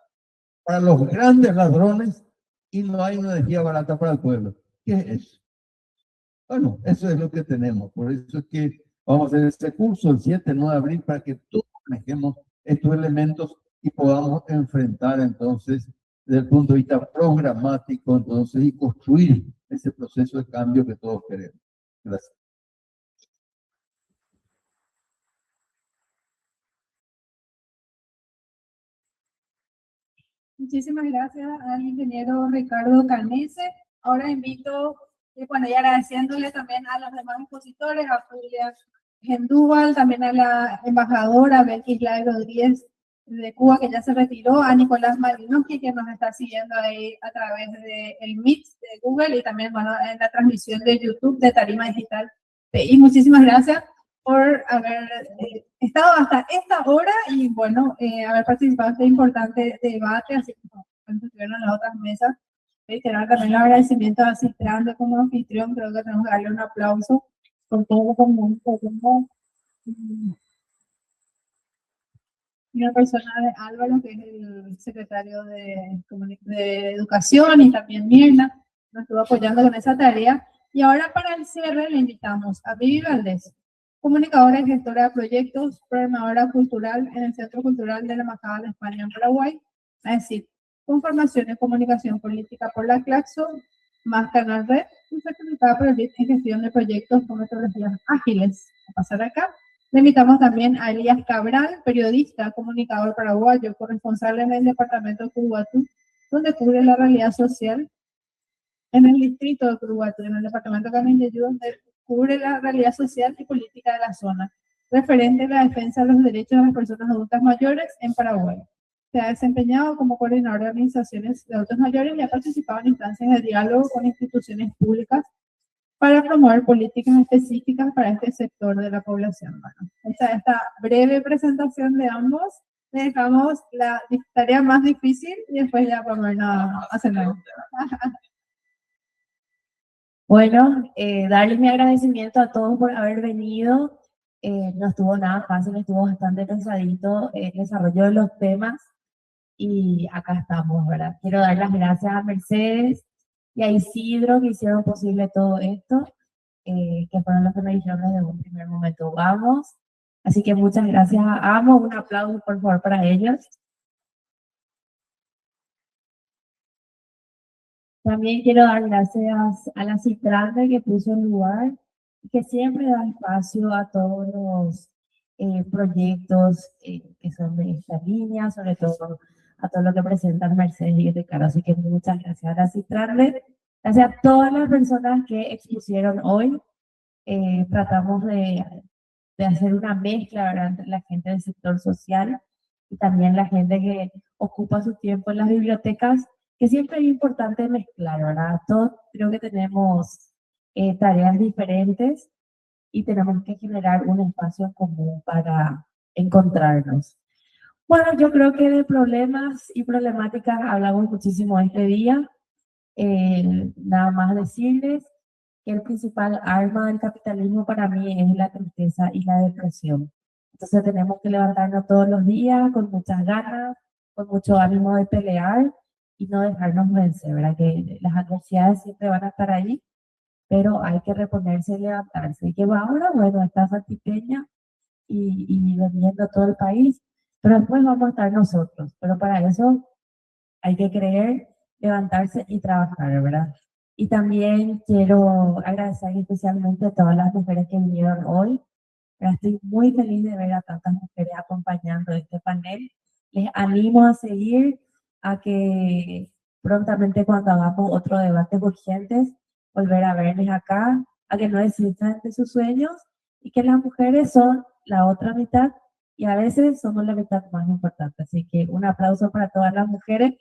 para los grandes ladrones y no hay una energía barata para el pueblo. ¿Qué es eso? Bueno, eso es lo que tenemos. Por eso es que vamos a hacer este curso el 7-9 de abril para que todos manejemos estos elementos y podamos enfrentar entonces desde el punto de vista programático entonces y construir ese proceso de cambio que todos queremos. Gracias. Muchísimas gracias al ingeniero Ricardo Canese. Ahora invito, bueno, y agradeciéndole también a los demás expositores, a Julia Gendúbal, también a la embajadora Belkis-Lai Rodríguez de Cuba, que ya se retiró, a Nicolás Malinowski, que nos está siguiendo ahí a través del Meet de Google y también, bueno, en la transmisión de YouTube de Tarima Digital. Y muchísimas gracias por haber estado hasta esta hora y, bueno, haber participado en este importante debate, así como estuvieron en las otras mesas. Reiterar también el agradecimiento a Cistrande como anfitrión, creo que tenemos que darle un aplauso por todo lo que y una persona de Álvaro, que es el secretario de Educación, y también Mirna, nos estuvo apoyando con esa tarea. Y ahora para el cierre le invitamos a Vivi Valdés, comunicadora y gestora de proyectos, programadora cultural en el Centro Cultural de la Embajada de España en Paraguay, a decir, con formación en comunicación política por la Claxo, más Canal Red, y certificada por el BID en gestión de proyectos con metodologías ágiles. A pasar acá. Le invitamos también a Elías Cabral, periodista, comunicador paraguayo, corresponsal en el departamento de Curuguatú, donde cubre la realidad social en el distrito de Curuguatú, en el departamento de Canindeyú, donde cubre la realidad social y política de la zona, referente a la defensa de los derechos de las personas adultas mayores en Paraguay. Se ha desempeñado como coordinador de organizaciones de adultos mayores y ha participado en instancias de diálogo con instituciones públicas para promover políticas específicas para este sector de la población. Bueno, esta breve presentación de ambos, le dejamos la tarea más difícil y después ya vamos a cenar. Bueno, darles mi agradecimiento a todos por haber venido. No estuvo nada fácil, estuvo bastante cansadito el desarrollo de los temas y acá estamos, ¿verdad? Quiero dar las gracias a Mercedes y a Isidro que hicieron posible todo esto, que fueron los que me dijeron desde un primer momento, vamos. Así que muchas gracias a ambos, un aplauso por favor para ellos. También quiero dar gracias a la Citrande que puso el lugar y que siempre da espacio a todos los proyectos que son de esta línea, sobre todo a todo lo que presentan Mercedes y Ricardo. Así que muchas gracias a la Citrande. Gracias a todas las personas que expusieron hoy. Tratamos de hacer una mezcla, ¿verdad?, entre la gente del sector social y también la gente que ocupa su tiempo en las bibliotecas, que siempre es importante mezclar, ¿verdad? Todos creo que tenemos tareas diferentes y tenemos que generar un espacio común para encontrarnos. Bueno, yo creo que de problemas y problemáticas hablamos muchísimo este día. Nada más decirles que el principal arma del capitalismo para mí es la tristeza y la depresión. Entonces tenemos que levantarnos todos los días con muchas ganas, con mucho ánimo de pelear y no dejarnos vencer, ¿verdad? Que las adversidades siempre van a estar ahí, pero hay que reponerse y levantarse. Y que ahora, bueno, está Santipeña y vendiendo todo el país, pero después vamos a estar nosotros. Pero para eso hay que creer, levantarse y trabajar, ¿verdad? Y también quiero agradecer especialmente a todas las mujeres que vinieron hoy. Estoy muy feliz de ver a tantas mujeres acompañando este panel. Les animo a seguir, a que prontamente cuando hagamos otro debate urgentes, volver a verles acá, a que no desistan de sus sueños y que las mujeres son la otra mitad y a veces somos la mitad más importante. Así que un aplauso para todas las mujeres.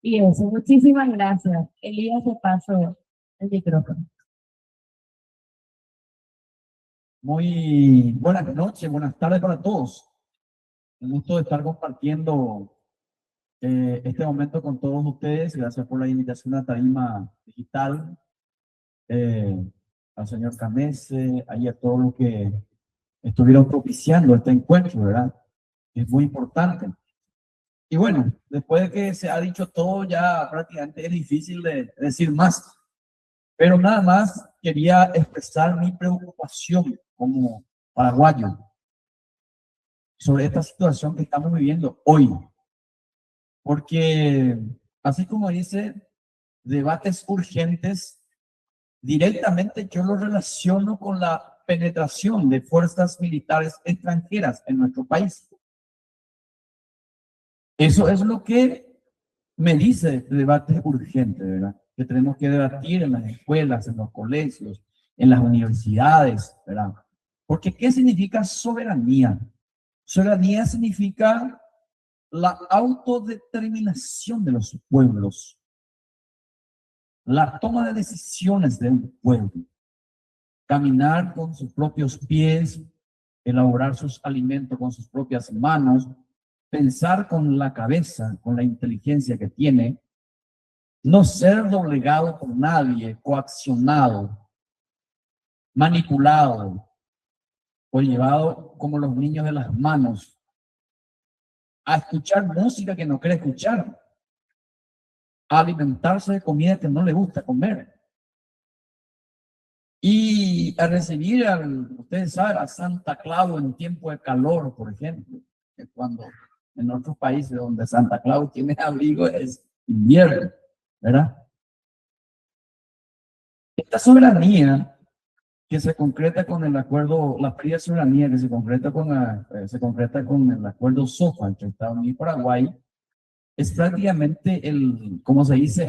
Y eso, muchísimas gracias. Elías, te paso el micrófono. Muy buenas noches, buenas tardes para todos. Un gusto de estar compartiendo este momento con todos ustedes. Gracias por la invitación a Tarima Digital, al señor Canese, y a todos los que estuvieron propiciando este encuentro, ¿verdad? Es muy importante. Y bueno, después de que se ha dicho todo, ya prácticamente es difícil de decir más. Pero nada más quería expresar mi preocupación como paraguayo sobre esta situación que estamos viviendo hoy. Porque, así como dice, debates urgentes, directamente yo lo relaciono con la penetración de fuerzas militares extranjeras en nuestro país. Eso es lo que me dice debate urgente, ¿verdad? Que tenemos que debatir en las escuelas, en los colegios, en las universidades, ¿verdad? Porque ¿qué significa soberanía? Soberanía significa la autodeterminación de los pueblos, la toma de decisiones de un pueblo, caminar con sus propios pies, elaborar sus alimentos con sus propias manos, pensar con la cabeza, con la inteligencia que tiene, no ser doblegado por nadie, coaccionado, manipulado o llevado como los niños de las manos a escuchar música que no quiere escuchar, a alimentarse de comida que no le gusta comer y a recibir, ustedes saben, a Santa Claus en tiempo de calor, por ejemplo, que cuando en otros países donde Santa Claus tiene abrigo es invierno, ¿verdad? Esta soberanía que se concreta con el acuerdo, la pérdida de soberanía que se concreta con el acuerdo SOFA entre Estados Unidos y Paraguay, es prácticamente como se dice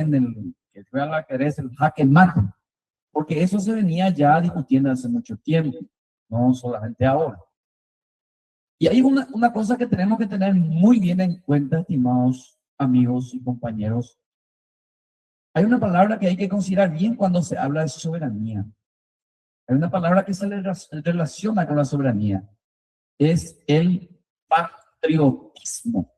que fue a la que es el jaque mate, porque eso se venía ya discutiendo hace mucho tiempo, no solamente ahora. Y hay una cosa que tenemos que tener muy bien en cuenta, estimados amigos y compañeros. Hay una palabra que hay que considerar bien cuando se habla de soberanía. Hay una palabra que se relaciona con la soberanía. Es el patriotismo.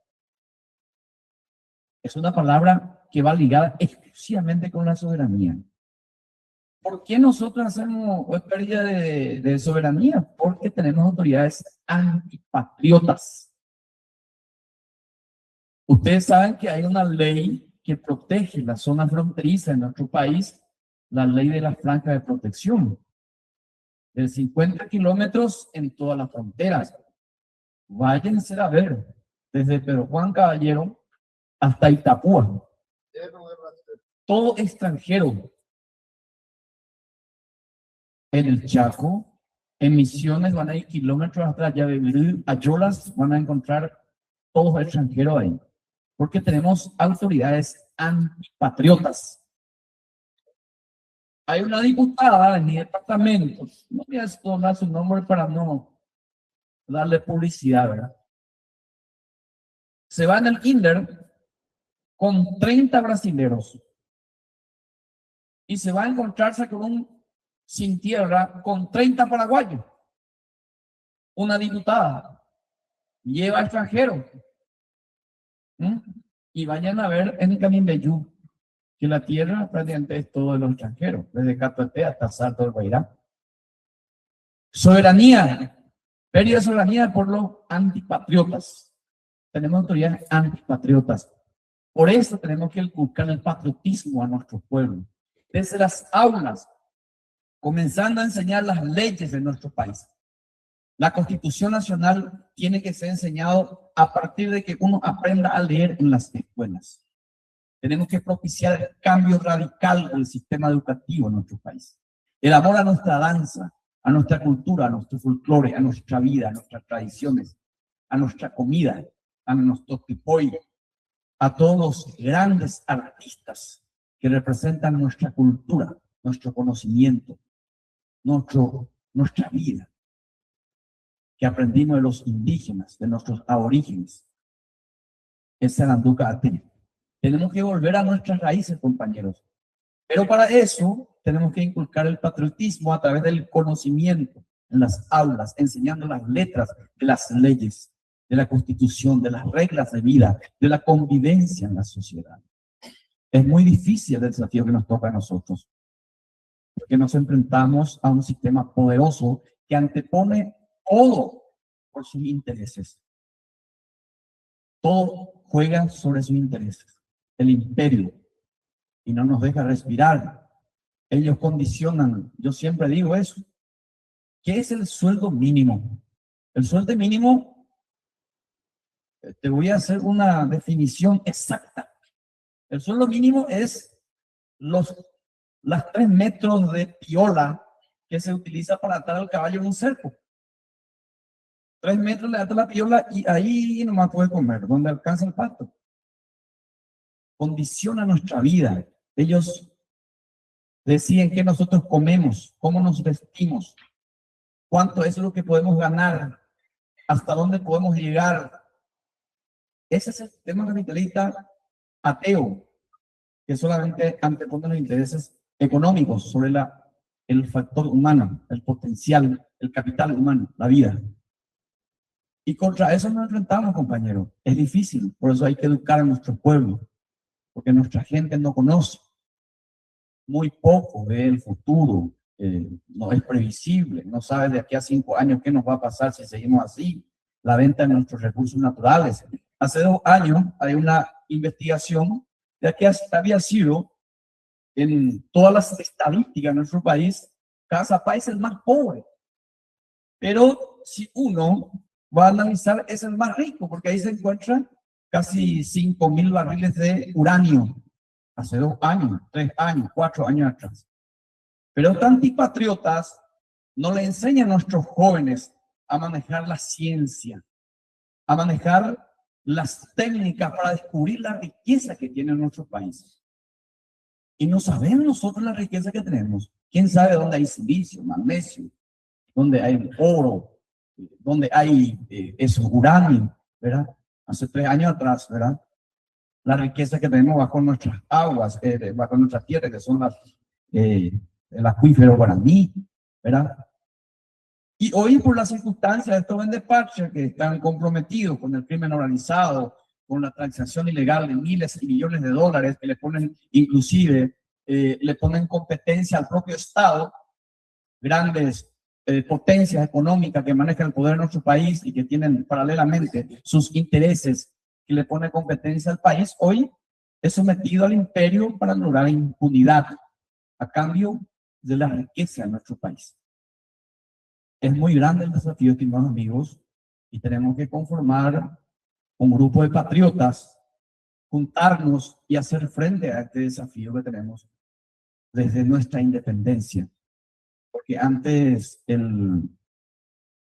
Es una palabra que va ligada exclusivamente con la soberanía. ¿Por qué nosotros hacemos pérdida de soberanía? Porque tenemos autoridades antipatriotas. Ustedes saben que hay una ley que protege la zona fronteriza en nuestro país, la ley de la franja de protección, de 50 kilómetros en todas las fronteras. Váyanse a ver, desde Pedro Juan Caballero hasta Itapúa. Todo extranjero en el Chaco, en Misiones van a ir kilómetros hasta Yabebirí, Ayolas, van a encontrar todos extranjeros ahí, porque tenemos autoridades antipatriotas. Hay una diputada en mi departamento, no voy a tomar su nombre para no darle publicidad, ¿verdad? Se va en el kinder con 30 brasileros y se va a encontrarse con un sin tierra con 30 paraguayos. Una diputada lleva extranjeros. Y vayan a ver en el Camimbeyú que la tierra prácticamente es todo de los extranjeros, desde Catuete hasta Salto del Guairá. Soberanía, pérdida de soberanía por los antipatriotas. Tenemos autoridades antipatriotas. Por eso tenemos que buscar el patriotismo a nuestro pueblo. Desde las aulas, comenzando a enseñar las leyes de nuestro país. La Constitución Nacional tiene que ser enseñado a partir de que uno aprenda a leer en las escuelas. Tenemos que propiciar el cambio radical del sistema educativo en nuestro país. El amor a nuestra danza, a nuestra cultura, a nuestro folclore, a nuestra vida, a nuestras tradiciones, a nuestra comida, a nuestro tipoy, a todos los grandes artistas que representan nuestra cultura, nuestro conocimiento, nuestra vida, que aprendimos de los indígenas, de nuestros aborígenes. Es Saranduca Ate. Tenemos que volver a nuestras raíces, compañeros. Pero para eso tenemos que inculcar el patriotismo a través del conocimiento, en las aulas, enseñando las letras de las leyes, de la Constitución, de las reglas de vida, de la convivencia en la sociedad. Es muy difícil el desafío que nos toca a nosotros, porque nos enfrentamos a un sistema poderoso que antepone todo por sus intereses. Todo juega sobre sus intereses. El imperio. Y no nos deja respirar. Ellos condicionan. Yo siempre digo eso. ¿Qué es el sueldo mínimo? El sueldo mínimo, te voy a hacer una definición exacta. El sueldo mínimo es las 3 metros de piola que se utiliza para atar al caballo en un cerco. 3 metros le ata la piola y ahí nomás puede comer, donde alcanza el pasto. Condiciona nuestra vida. Ellos deciden qué nosotros comemos, cómo nos vestimos, cuánto es lo que podemos ganar, hasta dónde podemos llegar. Ese es el sistema capitalista ateo, que solamente antepone los intereses económicos sobre el factor humano, el potencial, el capital humano, la vida. Y contra eso nos enfrentamos, compañeros. Es difícil, por eso hay que educar a nuestro pueblo, porque nuestra gente no conoce, muy poco ve el futuro, no es previsible, no sabe de aquí a 5 años qué nos va a pasar si seguimos así, la venta de nuestros recursos naturales. Hace 2 años hay una investigación de que había sido en todas las estadísticas de nuestro país, cada país es el más pobre. Pero si uno va a analizar, es el más rico, porque ahí se encuentran casi 5.000 barriles de uranio, hace 2 años, 3 años, 4 años atrás. Pero estos antipatriotas no le enseñan a nuestros jóvenes a manejar la ciencia, a manejar las técnicas para descubrir la riqueza que tiene nuestro país. Y no sabemos nosotros la riqueza que tenemos. ¿Quién sabe dónde hay silicio, magnesio, dónde hay oro, dónde hay uranio, ¿verdad? Hace 3 años atrás, ¿verdad? La riqueza que tenemos bajo nuestras aguas, bajo nuestras tierras, que son el acuífero guaraní, ¿verdad? Y hoy, por las circunstancias de estos vendeparches que están comprometidos con el crimen organizado, con la transacción ilegal de miles y millones de dólares, que le ponen, inclusive, le ponen competencia al propio Estado, grandes potencias económicas que manejan el poder en nuestro país y que tienen paralelamente sus intereses que le ponen competencia al país, hoy es sometido al imperio para lograr impunidad a cambio de la riqueza de nuestro país. Es muy grande el desafío, estimados amigos, y tenemos que conformar un grupo de patriotas, juntarnos y hacer frente a este desafío que tenemos desde nuestra independencia. Porque antes,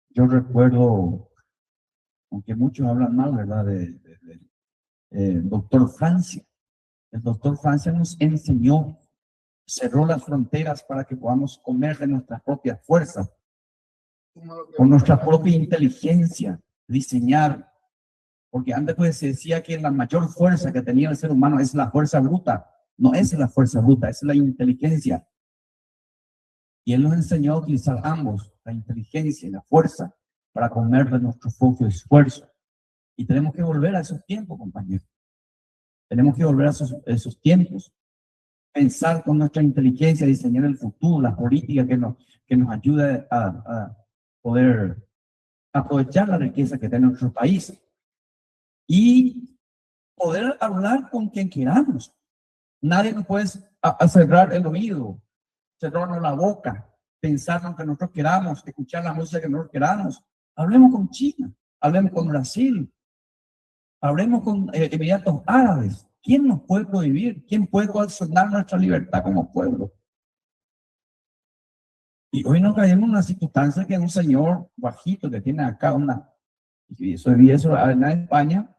yo recuerdo, aunque muchos hablan mal, ¿verdad?, doctor Francia. El doctor Francia nos enseñó, cerró las fronteras para que podamos comer de nuestras propias fuerzas, con nuestra propia inteligencia, diseñar. Porque antes pues se decía que la mayor fuerza que tenía el ser humano es la fuerza bruta. No es la fuerza bruta, es la inteligencia. Y él nos enseñó a utilizar ambos, la inteligencia y la fuerza, para comer de nuestro propio esfuerzo. Y tenemos que volver a esos tiempos, compañeros. Tenemos que volver a esos tiempos. Pensar con nuestra inteligencia, diseñar el futuro, la política que nos ayude a poder aprovechar la riqueza que tiene nuestro país. Y poder hablar con quien queramos. Nadie nos puede cerrar el oído, cerrarnos la boca, pensar lo que nosotros queramos, escuchar la música que nosotros queramos. Hablemos con China, hablemos con Brasil, hablemos con Emiratos Árabes. ¿Quién nos puede prohibir? ¿Quién puede coaccionar nuestra libertad como pueblo? Y hoy nos caemos en una circunstancia que un señor bajito que tiene acá y eso en España,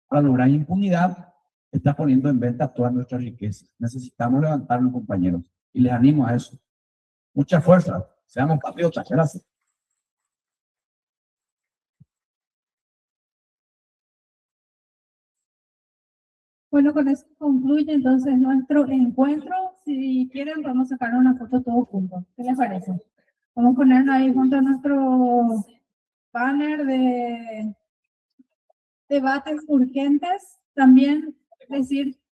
para lograr impunidad, está poniendo en venta todas nuestras riquezas. Necesitamos levantarnos, compañeros, y les animo a eso. Mucha fuerza, seamos patriotas. Gracias. Bueno, con eso concluye entonces nuestro encuentro. Si quieren, vamos a sacar una foto todos juntos. ¿Qué les parece? Vamos a ponernos ahí junto a nuestro banner de debates urgentes. También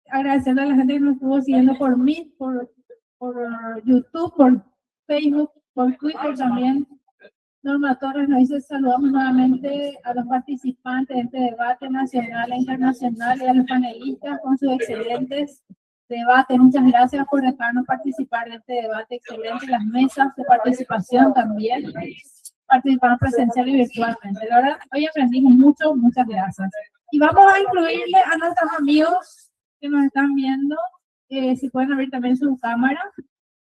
agradecerle a la gente que nos estuvo siguiendo por Meet, por YouTube, por Facebook, por Twitter también. Norma Torres nos dice: saludamos nuevamente a los participantes de este debate nacional e internacional y a los panelistas con sus excelentes debates. Muchas gracias por dejarnos participar de este debate excelente. Las mesas de participación también participaron presencial y virtualmente. La verdad, hoy aprendimos mucho, muchas gracias. Y vamos a incluirle a nuestros amigos que nos están viendo, si pueden abrir también su cámara.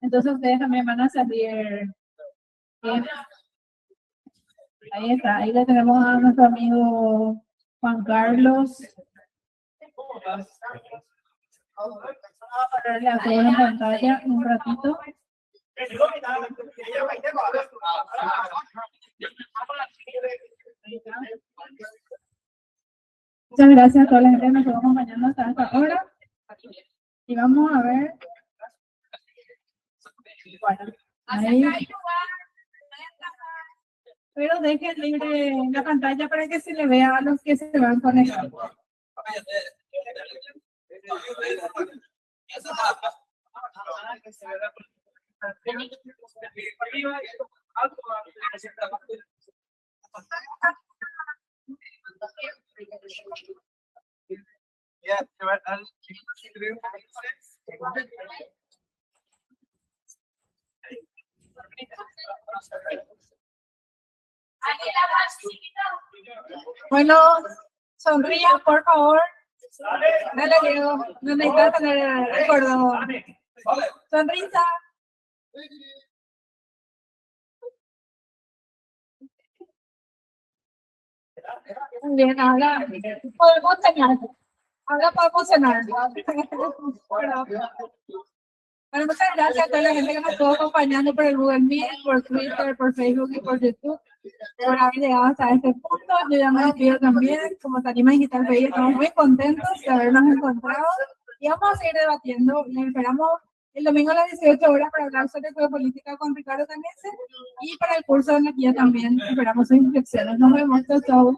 Entonces ustedes también van a salir. Ahí está, ahí le tenemos a nuestro amigo Juan Carlos. Vamos a ponerle a todos en pantalla un ratito. Muchas gracias a toda la gente que nos estuvo acompañando hasta esta hora. Y vamos a ver. Bueno, ahí. Pero dejen libre la pantalla para que se le vea a los que se van conectando. Bueno, sonrían, por favor. Dale, Diego. No necesitas tener el cordón. Sonrisa. Muy bien, ahora podemos cenar. Ahora podemos cenar. Bueno, muchas gracias a toda la gente que nos estuvo acompañando por el Google Meet, por Twitter, por Facebook y por YouTube, por haber llegado hasta este punto. Yo ya me despido también. Como Tarima Digital PI, estamos muy contentos de habernos encontrado y vamos a seguir debatiendo. Les esperamos el domingo a las 18 horas para hablar sobre geopolítica con Ricardo Canese, y para el curso de energía también esperamos sus inscripciones. Nos vemos. Chau. Chau.